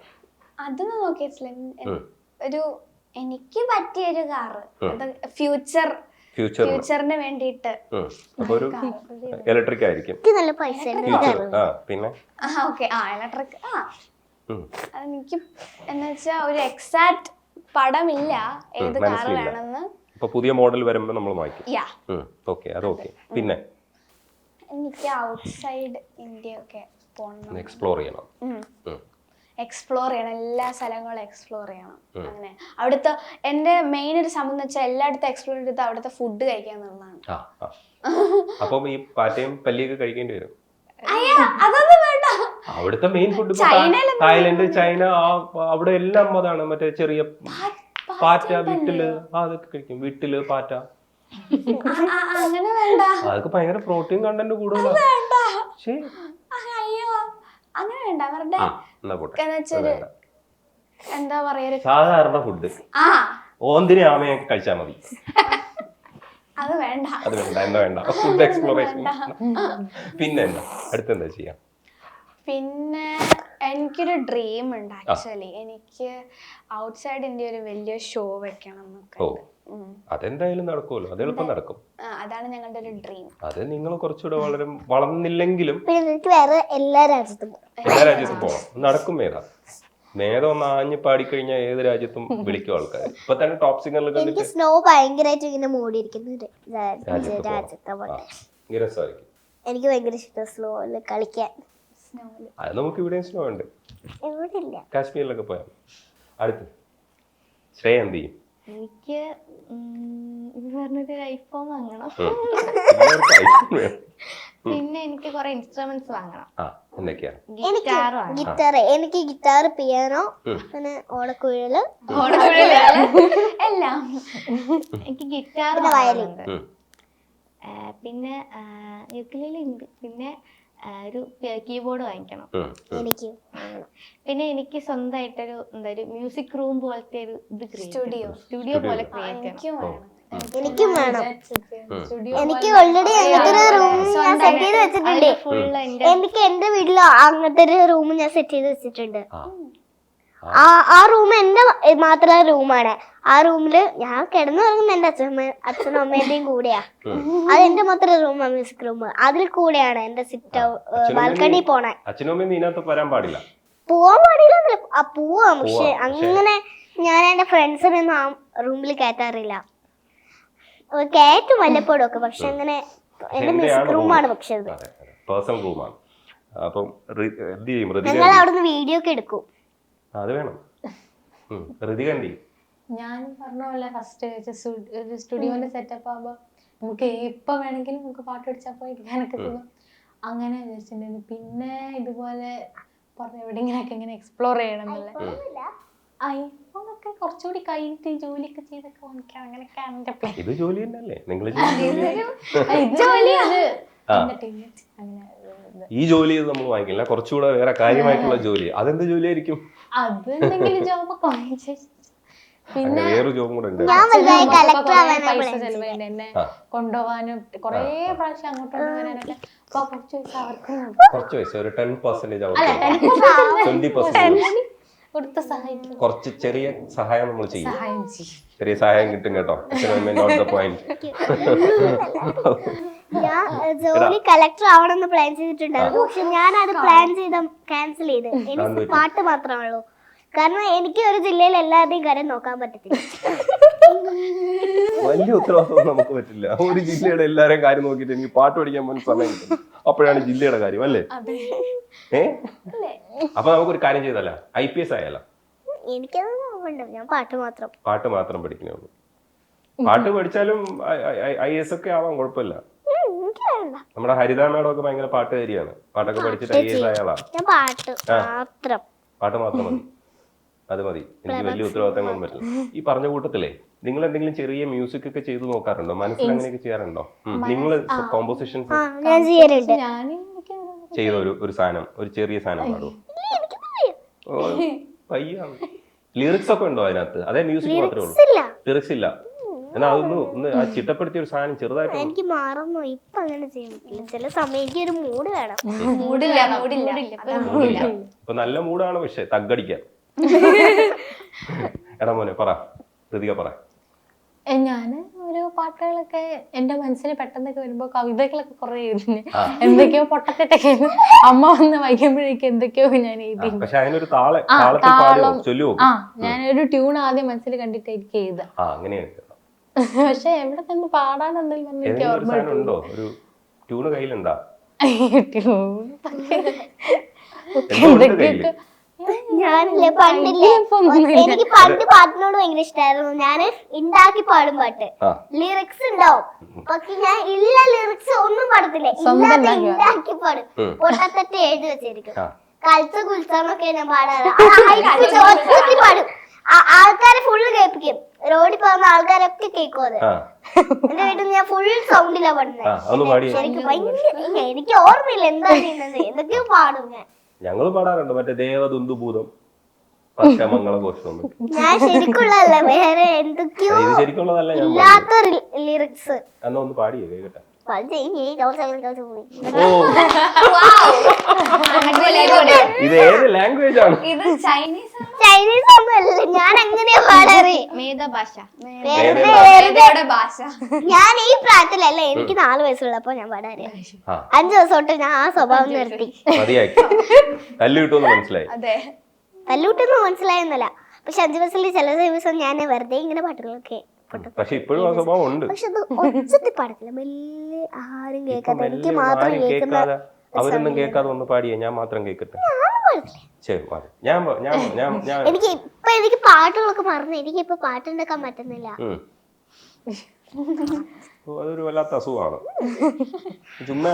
അതൊന്നും നോക്കി വെച്ചില്ല. ഒരു എനിക്ക് പറ്റിയൊരു കാറ്, ഫ്യൂച്ചറിന് വേണ്ടിട്ട്. അപ്പൊ ഒരു ഇലക്ട്രിക് ആയിരിക്കും. എനിക്ക് നല്ല പൈസ പിന്നെ ഇലക്ട്രിക്. അതെനിക്ക് എന്ന് വെച്ചാ ഒരു എക്സാക്ട് പടമില്ല ഏത് കാറ് വേണമെന്ന്. അപ്പൊ പുതിയ മോഡൽ വരുമ്പോ നമ്മൾ വാങ്ങിക്കും. ഓക്കെ, അത് ഓക്കെ. പിന്നെ എനിക്ക് ഔട്ട്സൈഡ് ഇന്ത്യ ഒക്കെ പോകണം, എക്സ്പ്ലോർ ചെയ്യണം. എക്സ്പ്ലോർ ചെയ്യണം, എല്ലാ സ്ഥലങ്ങളും എക്സ്പ്ലോർ ചെയ്യണം. അങ്ങനെ അവിടുത്തെ എന്റെ മെയിൻ ഒരു സംഭവം എന്ന് വെച്ചാൽ എല്ലായിടത്തും എക്സ്പ്ലോർ ചെയ്തിട്ട് അവിടുത്തെ ഫുഡ് കഴിക്കാൻ എന്നുള്ളതാണ്. അപ്പം ഈ പാറ്റയും പല്ലിയൊക്കെ കഴിക്കേണ്ടി വരും. അതൊന്നും വേണ്ട. അവിടുത്തെ മെയിൻ ഫുഡ് തായ്ലൻഡ്, ചൈന, അവിടെ എല്ലാം അതാണ്. മറ്റേ ചെറിയ പാറ്റ വീട്ടില് അതൊക്കെ കഴിക്കും. വീട്ടില് പാറ്റ അങ്ങനെ വേണ്ട. അതൊക്കെ ഭയങ്കര പ്രോട്ടീൻ കണ്ടന്റ് കൂടുതലാണ്. അയ്യോ അങ്ങനെ വേണ്ട. അവരുടെ എന്താ പറയാ സാധാരണ ഫുഡ്, ഓന്തിരി ആമയൊക്കെ കഴിച്ചാൽ മതി. അത് വേണ്ട, അത് വേണ്ട. എന്താ വേണ്ട? Food exploration. പിന്നെ എന്താ അടുത്തെന്താ ചെയ്യാം? പിന്നെ എനിക്കൊരു ഡ്രീം ഉണ്ട് ആക്ച്വലി. എനിക്ക് ഔട്ട്സൈഡ് ഇന്ത്യ ഒരു വലിയ ഷോ വെക്കണം എന്നൊക്കെ. അതെന്തായാലും നടക്കുമല്ലോ, അത് എളുപ്പം നടക്കും. അതാണ് ഞങ്ങളുടെ ഒരു ഡ്രീം. അത് നിങ്ങൾ കുറച്ചുകൂടെ വളരെ വളർന്നില്ലെങ്കിലും വേറെ എല്ലാ രാജ്യത്തും പോകണം. നടക്കും. മേധ ഒന്ന് ആഞ്ഞ് പാടിക്കഴിഞ്ഞാൽ ഏത് രാജ്യത്തും വിളിക്കും ആൾക്കാർ. ഇപ്പൊ തന്നെ ടോപ്പ് സിംഗറിൽ എനിക്ക് സ്നോ ഭയങ്കരമായിട്ട് ഇങ്ങനെ മൂടിയിരിക്കുന്നത് രസമായിരിക്കും. എനിക്ക് ഭയങ്കര ഇഷ്ടം സ്നോയില് കളിക്കാൻ. അത് നമുക്ക് ഇവിടെ സ്നോ ഉണ്ട്, കാശ്മീരിലൊക്കെ പോയാൽ. അടുത്ത് ശ്രേയ എന്ത് ചെയ്യും? എനിക്ക് ഇത് പറഞ്ഞൊരു ഐഫോൺ വാങ്ങണം. പിന്നെ എനിക്ക് കുറെ ഇൻസ്ട്രുമെന്റ്സ് വാങ്ങണം. എനിക്ക് ഗിറ്റാർ, പിയാനോ, പിന്നെ ഓടക്കുഴല് എല്ലാം. എനിക്ക് ഗിറ്റാർ, പിന്നെ യുക്കുലേലെ ഉണ്ട്. പിന്നെ ഒരു കീബോർഡ് വാങ്ങിക്കണം. പിന്നെ എനിക്ക് സ്വന്തമായിട്ടൊരു എന്താ ഒരു മ്യൂസിക് റൂം പോലത്തെ ഒരു ഇത് സ്റ്റുഡിയോ പോലെ ക്രിയേറ്റ് ചെയ്യണം. എനിക്കും വേണം. എനിക്ക് ഓൾറെഡി അങ്ങനത്തെ ഒരു റൂം ഞാൻ സെറ്റ് ചെയ്ത് വെച്ചിട്ടുണ്ട്. എനിക്ക് എന്റെ വീട്ടിൽ അങ്ങനത്തെ ഒരു റൂം ഞാൻ സെറ്റ് ചെയ്ത് വെച്ചിട്ടുണ്ട്. ആ റൂം എന്റെ മാത്രമുള്ള റൂമാണ്. ആ റൂമില് ഞാൻ കിടന്നുറങ്ങുന്ന എന്റെ അച്ഛനും അമ്മേന്റെയും കൂടെയാ. അത് എന്റെ മാത്രം റൂമാണ്, മ്യൂസിക് റൂം. അതിൽ കൂടെയാണ് എന്റെ സിറ്റ് ബാൽക്കണി പോണേ. പോവാൻ പാടില്ല. പോവാം, പക്ഷെ അങ്ങനെ ഞാൻ എന്റെ ഫ്രണ്ട്സിനൊന്നും ആ റൂമിൽ കയറ്റാറില്ല. കയറ്റും വല്ലപ്പോഴും ഒക്കെ, പക്ഷെ അങ്ങനെ എന്റെ മ്യൂസിക് റൂമാണ്. പക്ഷെ ഞങ്ങൾ അവിടുന്ന് വീഡിയോ ഒക്കെ എടുക്കും. അത് വേണം. ഞാൻ പറഞ്ഞ പോലെ ഫസ്റ്റ് ഒരു സ്റ്റുഡിയോന്റെ സെറ്റപ്പ് ആകുമ്പോ നമുക്ക് എപ്പോ വേണമെങ്കിലും നമുക്ക് പാട്ട് പഠിച്ചാൽ പോയി ഇരിക്കാനൊക്കെ തോന്നും. അങ്ങനെ വിചാരിച്ചിട്ടുണ്ടായിരുന്നു. പിന്നെ ഇതുപോലെ പറഞ്ഞ എവിടെയെങ്കിലൊക്കെ ഇങ്ങനെ എക്സ്പ്ലോർ ചെയ്യണം എന്നല്ലേ. ഐഫോണൊക്കെ കുറച്ചുകൂടി കഴിഞ്ഞിട്ട് ജോലിയൊക്കെ ചെയ്തൊക്കെ വാങ്ങിക്കാം. അങ്ങനെയൊക്കെയാണ് എന്റെ പ്ലാൻ. ഇത് ജോലി തന്നെയല്ലേ? ഈ ജോലി നമ്മൾ വാങ്ങിക്കില്ല, കുറച്ചുകൂടെ വേറെ കാര്യമായിട്ടുള്ള ജോലി. അതെന്ത് ജോലിയായിരിക്കും? അതെന്തെങ്കിലും ജോബൊക്കെ വാങ്ങിച്ചു. പിന്നെ വേറൊരു ജോബും കൂടെ ഉണ്ട്. പൈസ ചെലവേണ്ട എന്നെ കൊണ്ടുപോകാനും കുറേ പ്രാവശ്യം അങ്ങോട്ട് കൊണ്ടുവരാനൊക്കെ. അപ്പൊ കുറച്ച് പൈസ ഒരു 10% കൊടുത്ത സഹായിക്കും. കുറച്ച് ചെറിയ സഹായം നമ്മൾ ചെയ്യും. ചെറിയ സഹായം കിട്ടും കേട്ടോ. Note the point. ഞാൻ ജോലി കളക്ടർ ആവണമെന്ന് പ്ലാൻ ചെയ്തിട്ടുണ്ടായിരുന്നു. പക്ഷെ ഞാൻ അത് പ്ലാൻ ചെയ്ത ക്യാൻസൽ ചെയ്ത്. എനിക്ക് പാട്ട് മാത്രമേ ഉള്ളൂ. കാരണം എനിക്ക് ഒരു ജില്ലയിൽ എല്ലാവരുടെയും കാര്യം നോക്കാൻ പറ്റത്തില്ല. വലിയ ഉത്തരവാദിത്വം നമുക്ക് പറ്റില്ല. ഒരു ജില്ലയുടെ എല്ലാവരെയും കാര്യം നോക്കിയിട്ട് എനിക്ക് പാട്ട് പഠിക്കാൻ പോലും സമയം കിട്ടും. അപ്പോഴാണ് ജില്ലയുടെ കാര്യം അല്ലേ? അപ്പൊ നമുക്കൊരു കാര്യം ചെയ്തല്ല, IPS ആയാലോ? എനിക്കത് നോക്കണ്ട, ഞാൻ പാട്ട് മാത്രം പഠിക്കണേ ഉള്ളൂ. പാട്ട് പഠിച്ചാലും IAS ഒക്കെ ആവാൻ കുഴപ്പമില്ല. നമ്മുടെ ഹരിത മാഡം ഒക്കെ ഭയങ്കര പാട്ടുകാരിയാണ്. പാട്ടൊക്കെ പഠിച്ചിട്ട് IAS ആയാളാ. പാട്ട് മാത്രം മതി, അത് മതി. എനിക്ക് വലിയ ഉത്തരവാദിത്തങ്ങളൊന്നും പറ്റില്ല. ഈ പറഞ്ഞ കൂട്ടത്തിലേ നിങ്ങൾ എന്തെങ്കിലും ചെറിയ മ്യൂസിക് ഒക്കെ ചെയ്ത് നോക്കാറുണ്ടോ? മനസ്സിൽ അങ്ങനെയൊക്കെ ചെയ്യാറുണ്ടോ? നിങ്ങൾ കോമ്പോസിഷൻ ചെയ്ത ഒരു സാധനം, ഒരു ചെറിയ സാധനം പാടുമോ? പയ്യാണ്. ലിറിക്സ് ഒക്കെ ഉണ്ടോ അതിനകത്ത്? അതേ മ്യൂസിക് മാത്രമേ ഉള്ളൂ? ലിറിക്സ് ഇല്ല. എന്നാ അതൊന്ന് ഒന്ന് ആ ചിട്ടപ്പെടുത്തിയ ഒരു സാധനം ചെറുതായിട്ട് എനിക്ക് മാറുന്നു ഇപ്പൊ അങ്ങനെ ചെയ്യാൻ പറ്റില്ല. ചില സമയം എനിക്ക് ഒരു മൂഡ് വേണം. മൂടില്ല മൂടില്ല. ഇപ്പൊ നല്ല മൂടാണ് പക്ഷെ തగ్గടിക്കാൻ. എടാ മോനെ പറ, ഋതിക പറ. ഞാൻ ഓരോ പാട്ടുകളൊക്കെ എന്റെ മനസ്സിൽ പെട്ടെന്നൊക്കെ വരുമ്പോ കവിതകളൊക്കെ കുറെ എഴുതുന്നു. എന്തൊക്കെയോ പൊട്ടക്കെട്ടൊക്കെ അമ്മ വന്ന് വൈകുമ്പോഴേക്കും എന്തൊക്കെയോ ഞാൻ എഴുതി. പക്ഷെ അതിനൊരു താളത്തിൽ പാടുവോ, ചൊല്ലുവോ? ഞാനൊരു ട്യൂൺ ആദ്യം മനസ്സിൽ കണ്ടിട്ട് എനിക്ക് എഴുതാം. അങ്ങനെയാണ്. പക്ഷെ എവിടെ തന്നെ പാടാനെന്തെങ്കിലും എനിക്ക് ഏതെങ്കിലും ഒരു ഓർമ്മ സാധനം ഉണ്ടോ? ഒരു ട്യൂണ് കയ്യിലുണ്ടാ? ട്യൂൺ എന്തുകൊണ്ട് കയ്യില്? ഞാനില്ലേ പണ്ടില്ലേ എനിക്ക് പണ്ട് പാട്ടിനോട് ഭയങ്കര ഇഷ്ടമായിരുന്നു. ഞാൻ ഉണ്ടാക്കി പാടും പാട്ട്. ലിറിക്സ് ഉണ്ടാവും പക്ഷെ ഞാൻ ഇല്ല ലിറിക്സ് ഒന്നും പാടത്തില്ല. ഇല്ലാതെ ഉണ്ടാക്കി പാടും. പൊട്ടത്തെറ്റ് എഴുതി വെച്ചിരിക്കും. കളിച്ച കുൽസന്നൊക്കെ ഞാൻ പാടാറ്. പാടും. ആൾക്കാരെ ഫുള്ള് കേൾപ്പിക്കും. റോഡിൽ പോകുന്ന ആൾക്കാരൊക്കെ കേൾക്കും. അത് എന്റെ വീട്ടിൽ ഞാൻ ഫുൾ സൗണ്ടിലാ പാടുന്നത്. ശരിക്കും ഭയങ്കര എനിക്ക് ഓർമ്മയില്ല എന്താ ചെയ്യുന്നത്. എന്തൊക്കെയോ പാടും ഞാൻ. ഞങ്ങള് പാടാറുണ്ട് മറ്റേ ദേവദുന്ദുഭൂതം, പക്ഷമംഗളഘോഷം. ഞാൻ ശരിക്കുള്ളതല്ല, വേറെ എന്തൊക്കെയോ ഇത് ശരിക്കുള്ളതല്ല. ഞാൻ ഇല്ലാത്ത ലിറിക്സ്. എന്നാ ഒന്ന് പാടിയേ കേക്കട്ടെ. ഇത് ഏത് ലാംഗ്വേജ് ആണ്? ഇത് ചൈനീസ് ചൈനീസ് ഒന്നുമല്ല. ഞാൻ എങ്ങനെയാ പാടാറ്? ഭാഷ ഭാഷ. ഞാൻ ഈ പ്രായത്തിലല്ല, എനിക്ക് 4 വയസ്സുള്ളപ്പോ ഞാൻ പാടാറ്. 5 ദിവസം തൊട്ട് ഞാൻ ആ സ്വഭാവം നിർത്തി. മതിയാക്കി. തല്ലു കിട്ടുമെന്ന് മനസ്സിലായി. അതെ, തല്ലൂട്ടൊന്നും മനസ്സിലായെന്നല്ല. പക്ഷെ 5 വയസ്സിൽ ചില ദിവസം ഞാൻ വെറുതെ ഇങ്ങനെ പാട്ടുകളൊക്കെ പക്ഷെ ഇപ്പോഴും ആ സ്വഭാവം ഉണ്ട്. പക്ഷെ അത് ഒച്ചത്തിൽ പാടത്തില്ല. മെല്ലെ ആരും കേൾക്കാതെ എനിക്ക് മാത്രം കേൾക്കുന്ന. അവരൊന്നും കേൾക്കാതെ ഒന്ന് പാടിയേ, ഞാൻ മാത്രം കേൾക്കട്ടെ. ശരി, എനിക്ക് പാട്ടുകളൊക്കെ മറന്നു. എനിക്കിപ്പോ പാട്ടുണ്ടാക്കാൻ പറ്റുന്നില്ല. അതൊരു വല്ലാത്ത അസുഖമാണ്.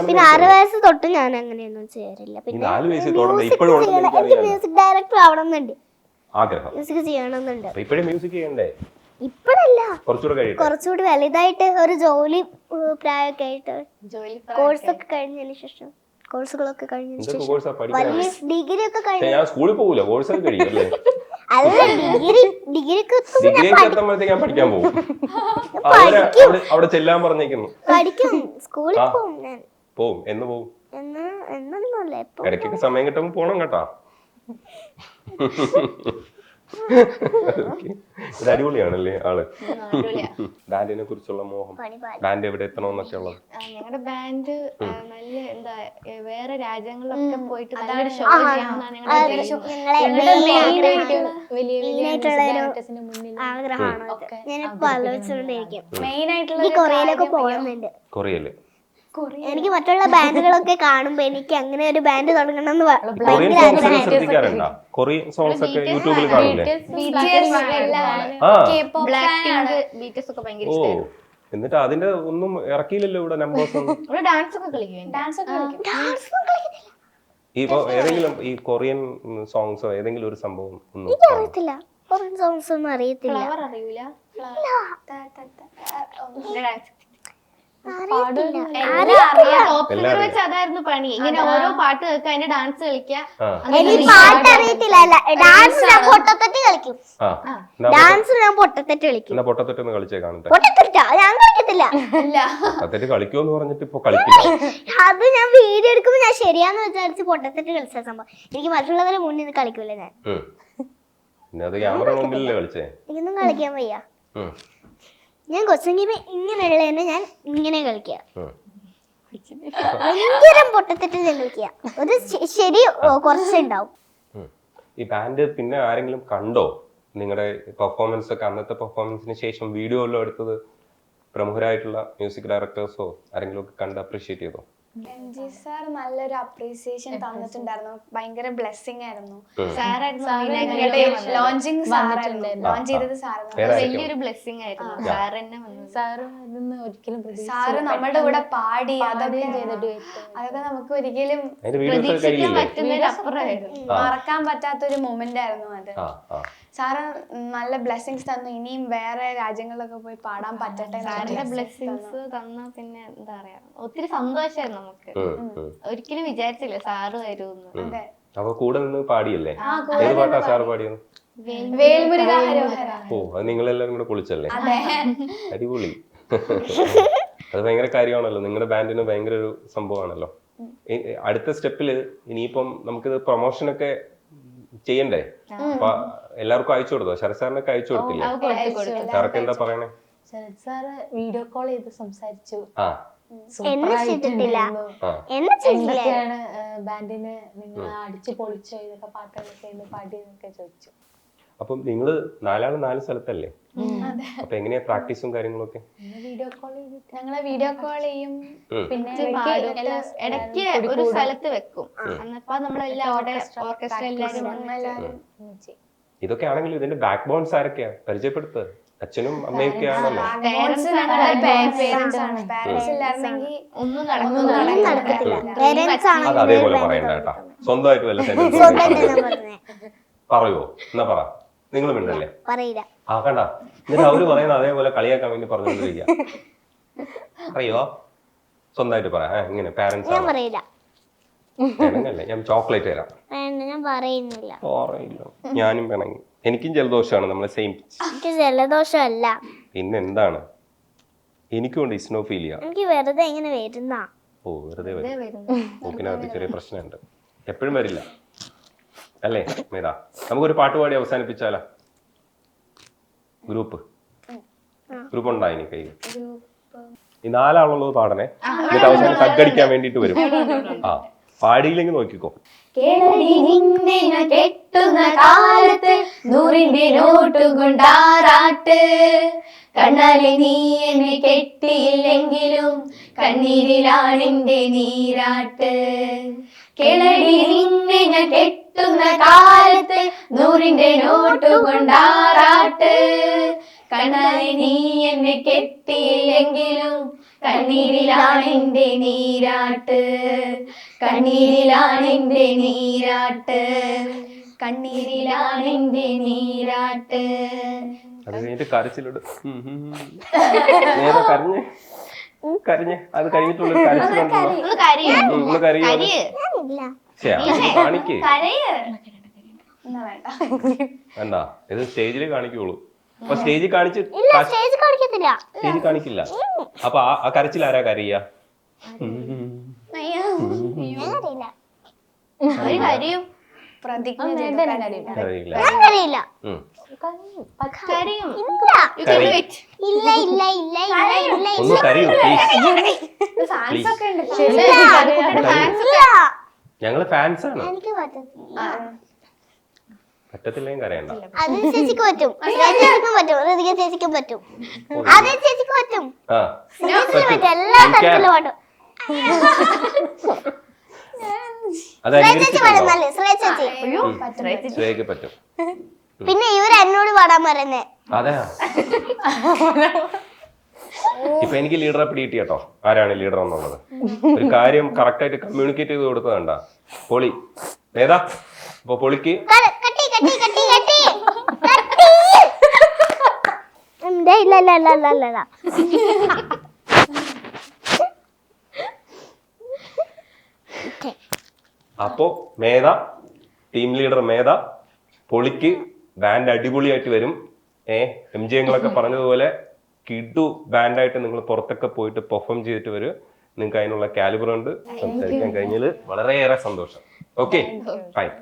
പിന്നെ 6 വയസ്സ് തൊട്ട് ഞാൻ അങ്ങനെയൊന്നും ചെയ്യാറില്ല. പിന്നെ 4 വയസ്സിൽ തുടങ്ങി ഇപ്പോഴും എനിക്ക് മ്യൂസിക് ഡയറക്ടർ ആവണമെന്നുണ്ട്, ആഗ്രഹം. മ്യൂസിക് ചെയ്യണമെന്നുണ്ട്. ഇപ്പോഴും മ്യൂസിക് ചെയ്യണ്ടേ? ഇപ്പോഴല്ല, കുറച്ചുകൂടി വലുതായിട്ട് ഒരു ജോലി പ്രായമൊക്കെ ആയിട്ട് കോഴ്സൊക്കെ കഴിഞ്ഞതിന് ശേഷം, കോഴ്സുകളൊക്കെ കഴിഞ്ഞതിന് ശേഷം, വലിയ ഡിഗ്രി ഒക്കെ കഴിഞ്ഞ. ഞാൻ സ്കൂളിൽ പോകൂല, കോഴ്സൊക്കെ കഴിയും അല്ലേ? അല്ല, ഡിഗ്രിക്ക് എത്തുമ്പോഴത്തേക്ക് ഞാൻ പഠിക്കാൻ പോകും. അവിടെ ചെല്ലാൻ പറഞ്ഞേക്കുന്നു. പഠിക്കും, സ്കൂളിൽ പോകും ഞാൻ. പോവും. എന്ന് പോവും? എന്നൊന്നുമല്ല, ഇടയ്ക്കൊക്കെ സമയം കിട്ടുമ്പോ പോണം കേട്ടാ. ഇത് അടിപൊളിയാണല്ലേ ആള്. ബാൻഡിനെ കുറിച്ചുള്ള മോഹം, ബാൻഡ് എവിടെ എത്തണമെന്നൊക്കെ ഉള്ളത്. ഞങ്ങളുടെ ബാൻഡ് നല്ല എന്താ വേറെ രാജ്യങ്ങളിലൊക്കെ പോയിട്ട് നല്ലൊരു ഷോ ചെയ്യാമെന്നാണ് ആഗ്രഹമാണ്. ഞാനിപ്പോ ആലോചിച്ചുകൊണ്ടിരിക്കും. മെയിൻ ആയിട്ടുള്ള കൊറിയയിലൊക്കെ പോകണമെന്നുണ്ട്. കൊറിയയില് എനിക്ക് മറ്റുള്ള ബാൻഡുകളൊക്കെ കാണുമ്പോ എനിക്ക് അങ്ങനെ ഒരു ബാൻഡ് തുടങ്ങണം എന്ന് കൊറിയൻ സോങ്സ് ഒക്കെ ശ്രദ്ധിക്കാറുണ്ടോ? കൊറിയൻ സോങ്സ് ഒക്കെ യൂട്യൂബിൽ കാണില്ലേ? ഓ, എന്നിട്ട് അതിന്റെ ഒന്നും ഇറക്കിയില്ലല്ലോ ഇവിടെ നമ്പേഴ്സ് ഒന്നും. ഡാൻസ് ഒക്കെ കളിക്കും. ഇപ്പൊ ഏതെങ്കിലും ഈ കൊറിയൻ സോങ്സോ ഏതെങ്കിലും ഒരു സംഭവം ഒന്നും അറിയത്തില്ല. കൊറിയൻ സോങ്സ് ഒന്നും അറിയത്തില്ല. അറിയൂല. അതായിരുന്നു പണി. ഇങ്ങനെ ഓരോ പാട്ട് കേൾക്കുക, അതിന്റെ ഡാൻസ് കളിക്കുക. എനിക്ക് പാട്ട് അറിയത്തില്ല. ഡാൻസ് ഞാൻ പൊട്ടത്തെറ്റ് കളിക്കും. ഡാൻസ് ഞാൻ പൊട്ടത്തെറ്റ് കളിക്കും. പൊട്ടത്തെറ്റ് കളിച്ചേ കാണട്ടെ. പൊട്ടത്തെറ്റാ ഞാൻ കളിക്കത്തില്ല. പൊട്ടത്തെറ്റ് കളിക്കുമെന്ന് പറഞ്ഞിട്ട് ഇപ്പൊ കളിക്കില്ല. അത് ഞാൻ വീഡിയോ എടുക്കുമ്പോ ഞാൻ ശരിയാന്ന് വിചാരിച്ച് പൊട്ടത്തെറ്റ് കളിച്ച സംഭവം. എനിക്ക് മറ്റുള്ളവരെ മുന്നിൽ കളിക്കൂല ഞാൻ. പിന്നെ അത് ക്യാമറ മുമ്പിലല്ലേ കളിച്ചേ? എനിക്കൊന്നും കളിക്കാൻ വയ്യ. ഞാൻ കൊച്ചെങ്കിൽ ഇങ്ങനെയുള്ളതിനെ ഞാൻ ഇങ്ങനെ കളിക്കുക. ഭയങ്കര പൊട്ടത്തെറ്റ് ഞാൻ കളിക്കുക. ഒരു ശരി കുറച്ചുണ്ടാവും. ഈ ബാൻഡ് പിന്നെ ആരെങ്കിലും കണ്ടോ? നിങ്ങളുടെ പെർഫോമൻസ് ഒക്കെ, അന്നത്തെ പെർഫോമൻസിന് ശേഷം വീഡിയോ എല്ലാം എടുത്തത് പ്രമുഖരായിട്ടുള്ള മ്യൂസിക് ഡയറക്ടേഴ്സോ ആരെങ്കിലും ഒക്കെ കണ്ട് അപ്രീഷിയേറ്റ് ചെയ്തോ? MG സാർ നല്ലൊരു അപ്രീസിയേഷൻ തന്നിട്ടുണ്ടായിരുന്നു. ഭയങ്കര ബ്ലെസ്സിങ് ആയിരുന്നു. ലോഞ്ചിങ് ലോഞ്ച് ചെയ്തത് വലിയൊരു ബ്ലെസ്സിങ് ആയിരുന്നു. സാറ് നമ്മുടെ കൂടെ പാടി അതൊക്കെ നമുക്ക് ഒരിക്കലും മറക്കാൻ പറ്റാത്തൊരു മൊമെന്റ് ആയിരുന്നു അത്. സാറ് നല്ല ബ്ലെസ്സിങ്സ് തന്നു. ഇനിയും വേറെ രാജ്യങ്ങളിലൊക്കെ പോയി പാടാൻ പറ്റട്ടെ. ബ്ലെസ്സിങ്സ് തന്ന പിന്നെ എന്താ പറയാ, ഒത്തിരി സന്തോഷമായിരുന്നു നമുക്ക്. ഒരിക്കലും വിചാരിച്ചില്ല സാറ് വരുമെന്ന്. അപ്പൊ കൂടെ നിന്ന് പാടിയല്ലേ? ഏത് പാട്ടാ സാറ് പാടിയത്? വേൽമുരുക ഹരോഹര. ഓ അത് നിങ്ങളെല്ലാരും കൂടെ പൊളിച്ചല്ലേ? അടിപൊളി. അത് ഭയങ്കര കാര്യമാണല്ലോ, നിങ്ങളുടെ ബാൻഡിന് ഭയങ്കര ഒരു സംഭവമാണല്ലോ. അടുത്ത സ്റ്റെപ്പില് ഇനിയിപ്പം നമുക്കിത് പ്രൊമോഷനൊക്കെ ചെയ്യണ്ടേ? അപ്പൊ എല്ലാവർക്കും അയച്ചു കൊടുത്തോ? ശരത് സാറിനൊക്കെ അയച്ചു കൊടുത്തില്ലേ? സാറൊക്കെ എന്താ പറയണേ? ശരത് സാറ് വീഡിയോ കോൾ ചെയ്ത് സംസാരിച്ചു. ആ എന്നെ ചെയ്തിട്ടില്ല. ആ എന്നെ ചെയ്തില്ല. എന്തൊക്കെയാണ് ബാൻഡിന് നിങ്ങൾ അടിച്ചു പൊളിച്ചോ, ഇതൊക്കെ പാട്ടുകളൊക്കെ പാടിയെന്നൊക്കെ ചോദിച്ചു. അപ്പം നിങ്ങള് നാലാള് 4 സ്ഥലത്തല്ലേ? അപ്പൊ എങ്ങനെയാ പ്രാക്ടീസും കാര്യങ്ങളൊക്കെ? വീഡിയോ കോൾ ചെയ്തിട്ട് ഞങ്ങളെ വീഡിയോ കോൾ ചെയ്യും. പിന്നെ ഇടയ്ക്ക് ഒരു സ്ഥലത്ത് വെക്കും. അന്നപ്പോ നമ്മളെല്ലാം അവിടെ ഓർക്കസ്ട്ര എല്ലാരും ഇതൊക്കെ ആണെങ്കിലും ഇതിന്റെ ബാക്ക് ബോൺസ് ആരൊക്കെയാ? പരിചയപ്പെടുത്തുക. അച്ഛനും അമ്മയൊക്കെ ആണല്ലോ. പാരന്റ്സ് ഇല്ലായിരുന്നെങ്കിൽ ഒന്നും നടക്കത്തില്ല. Parents ആണ് അത് അതേപോലെ പറയണ്ട കേട്ടാ. സ്വന്തമായിട്ട് വല്ല sentence പറയുവോ? എന്നാ പറ. നിങ്ങൾ മിണ്ടല്ലേ? പറയില്ല. ആ കണ്ട, എന്നിട്ട് അവര് പറയുന്ന അതേപോലെ കളിയാക്കാൻ വേണ്ടി പറഞ്ഞുകൊണ്ടിരിക്കുക. അറിയോ? സ്വന്തമായിട്ട് പറ. ഇങ്ങനെ പാരന്റ്സ് ഞാൻ പറയില്ല. പിണങ്ങല്ലേ? ഞാൻ ചോക്ലേറ്റ് തരാം. വേണ്ട, ഞാൻ പറയുന്നില്ല. പറയില്ല. ഞാനും പിണങ്ങി. എനിക്കും ജലദോഷമാണ്. നമ്മളെ സെയിം. എനിക്ക് ജലദോഷമല്ല, പിന്നെ എന്താണ്? എനിക്കുണ്ട് ഇസ്നോഫീലിയ. എനിക്ക് വെറുതെ ഇങ്ങനെ വരുന്ന. ഓ വെറുതെ വരും. മൂക്കിനകത്ത് ചെറിയ പ്രശ്നമുണ്ട്. എപ്പോഴും വരില്ല അല്ലേ മേധാ? നമുക്കൊരു പാട്ട് പാടി അവസാനിപ്പിച്ചാലോ? ഗ്രൂപ്പ് ഉണ്ടായി ഇനി കയ്യിൽ. ഈ 4 ആളുള്ളത് പാടണേ. എന്നിട്ട് അവസാനം തగ్గടിക്കാൻ വേണ്ടിട്ട് വരും. ആ പാടിയില്ലെങ്കിൽ നോക്കിക്കോ. കേളടി നിന്നെ ഞാൻ കെട്ടുന്ന കാലത്ത് 100ന്റെ നോട്ട് കൊണ്ടാറാട്ട്. കണ്ണാലെ നീ എന്നെ കെട്ടിയില്ലെങ്കിലും കണ്ണീരിലാണെന്റെ നീരാട്ട്. കേളടി നിന്നെ ഞാൻ കെട്ടുന്ന കാലത്ത് 100ന്റെ നോട്ട് കൊണ്ടാറാട്ട്. കണ്ണാലെ നീ എന്നെ കെട്ടിയില്ലെങ്കിലും കണ്ണീരിലാണെന്റെ നീരാട്ട്. കണ്ണീരിലാണെന്റെ നീരാട്ട്. കണ്ണീരിലാണെന്റെ നീരാട്ട്. അത് കഴിഞ്ഞിട്ട് കരച്ചിലോട് കരഞ്ഞ് അത് കഴിഞ്ഞിട്ടുള്ള കരച്ചിലുണ്ടല്ലോ. കാണിക്ക്. വേണ്ട, ഇത് സ്റ്റേജിൽ കാണിക്കുള്ളൂ. അപ്പൊ സ്റ്റേജിൽ കാണിക്കില്ല. അപ്പൊ ആ കരച്ചിൽ ആരാ കരയ്യ? ഒന്ന് കരയൂ ഞങ്ങള് ഫാൻസ് ആണ്. പറ്റത്തില്ലെങ്കിൽ കരയണ്ട. ചേച്ചിക്ക് പറ്റും, ചേച്ചിക്കും പറ്റും, അതേ ചേച്ചിക്ക് പറ്റും, എല്ലാ തരത്തിലും പാട്ടും. ശ്രേയക്ക് പറ്റും. പിന്നെ ഇവര് എന്നോട് പാടാൻ പറയുന്നേ. അതെ, ഇപ്പൊ എനിക്ക് ലീഡറെ പിടികിട്ടി കേട്ടോ. ആരാണ് ലീഡർ എന്നുള്ളത് ഒരു കാര്യം കറക്റ്റ് ആയിട്ട് കമ്മ്യൂണിക്കേറ്റ് ചെയ്ത് കൊടുത്തതണ്ട. പൊളി ഏതാ? അപ്പൊ പൊളിക്ക് അപ്പോ മേധ, ടീം ലീഡർ മേധ, പൊളിക്ക്. ബാൻഡ് അടിപൊളിയായിട്ട് വരും. MJ പറഞ്ഞതുപോലെ കിഡു ബാൻഡായിട്ട് നിങ്ങൾ പുറത്തൊക്കെ പോയിട്ട് പെർഫോം ചെയ്തിട്ട് വരും. നിങ്ങൾക്ക് അതിനുള്ള കാലിബർ ഉണ്ട്. സംസാരിക്കാൻ കഴിഞ്ഞതിൽ വളരെയേറെ സന്തോഷം. Okay, fine.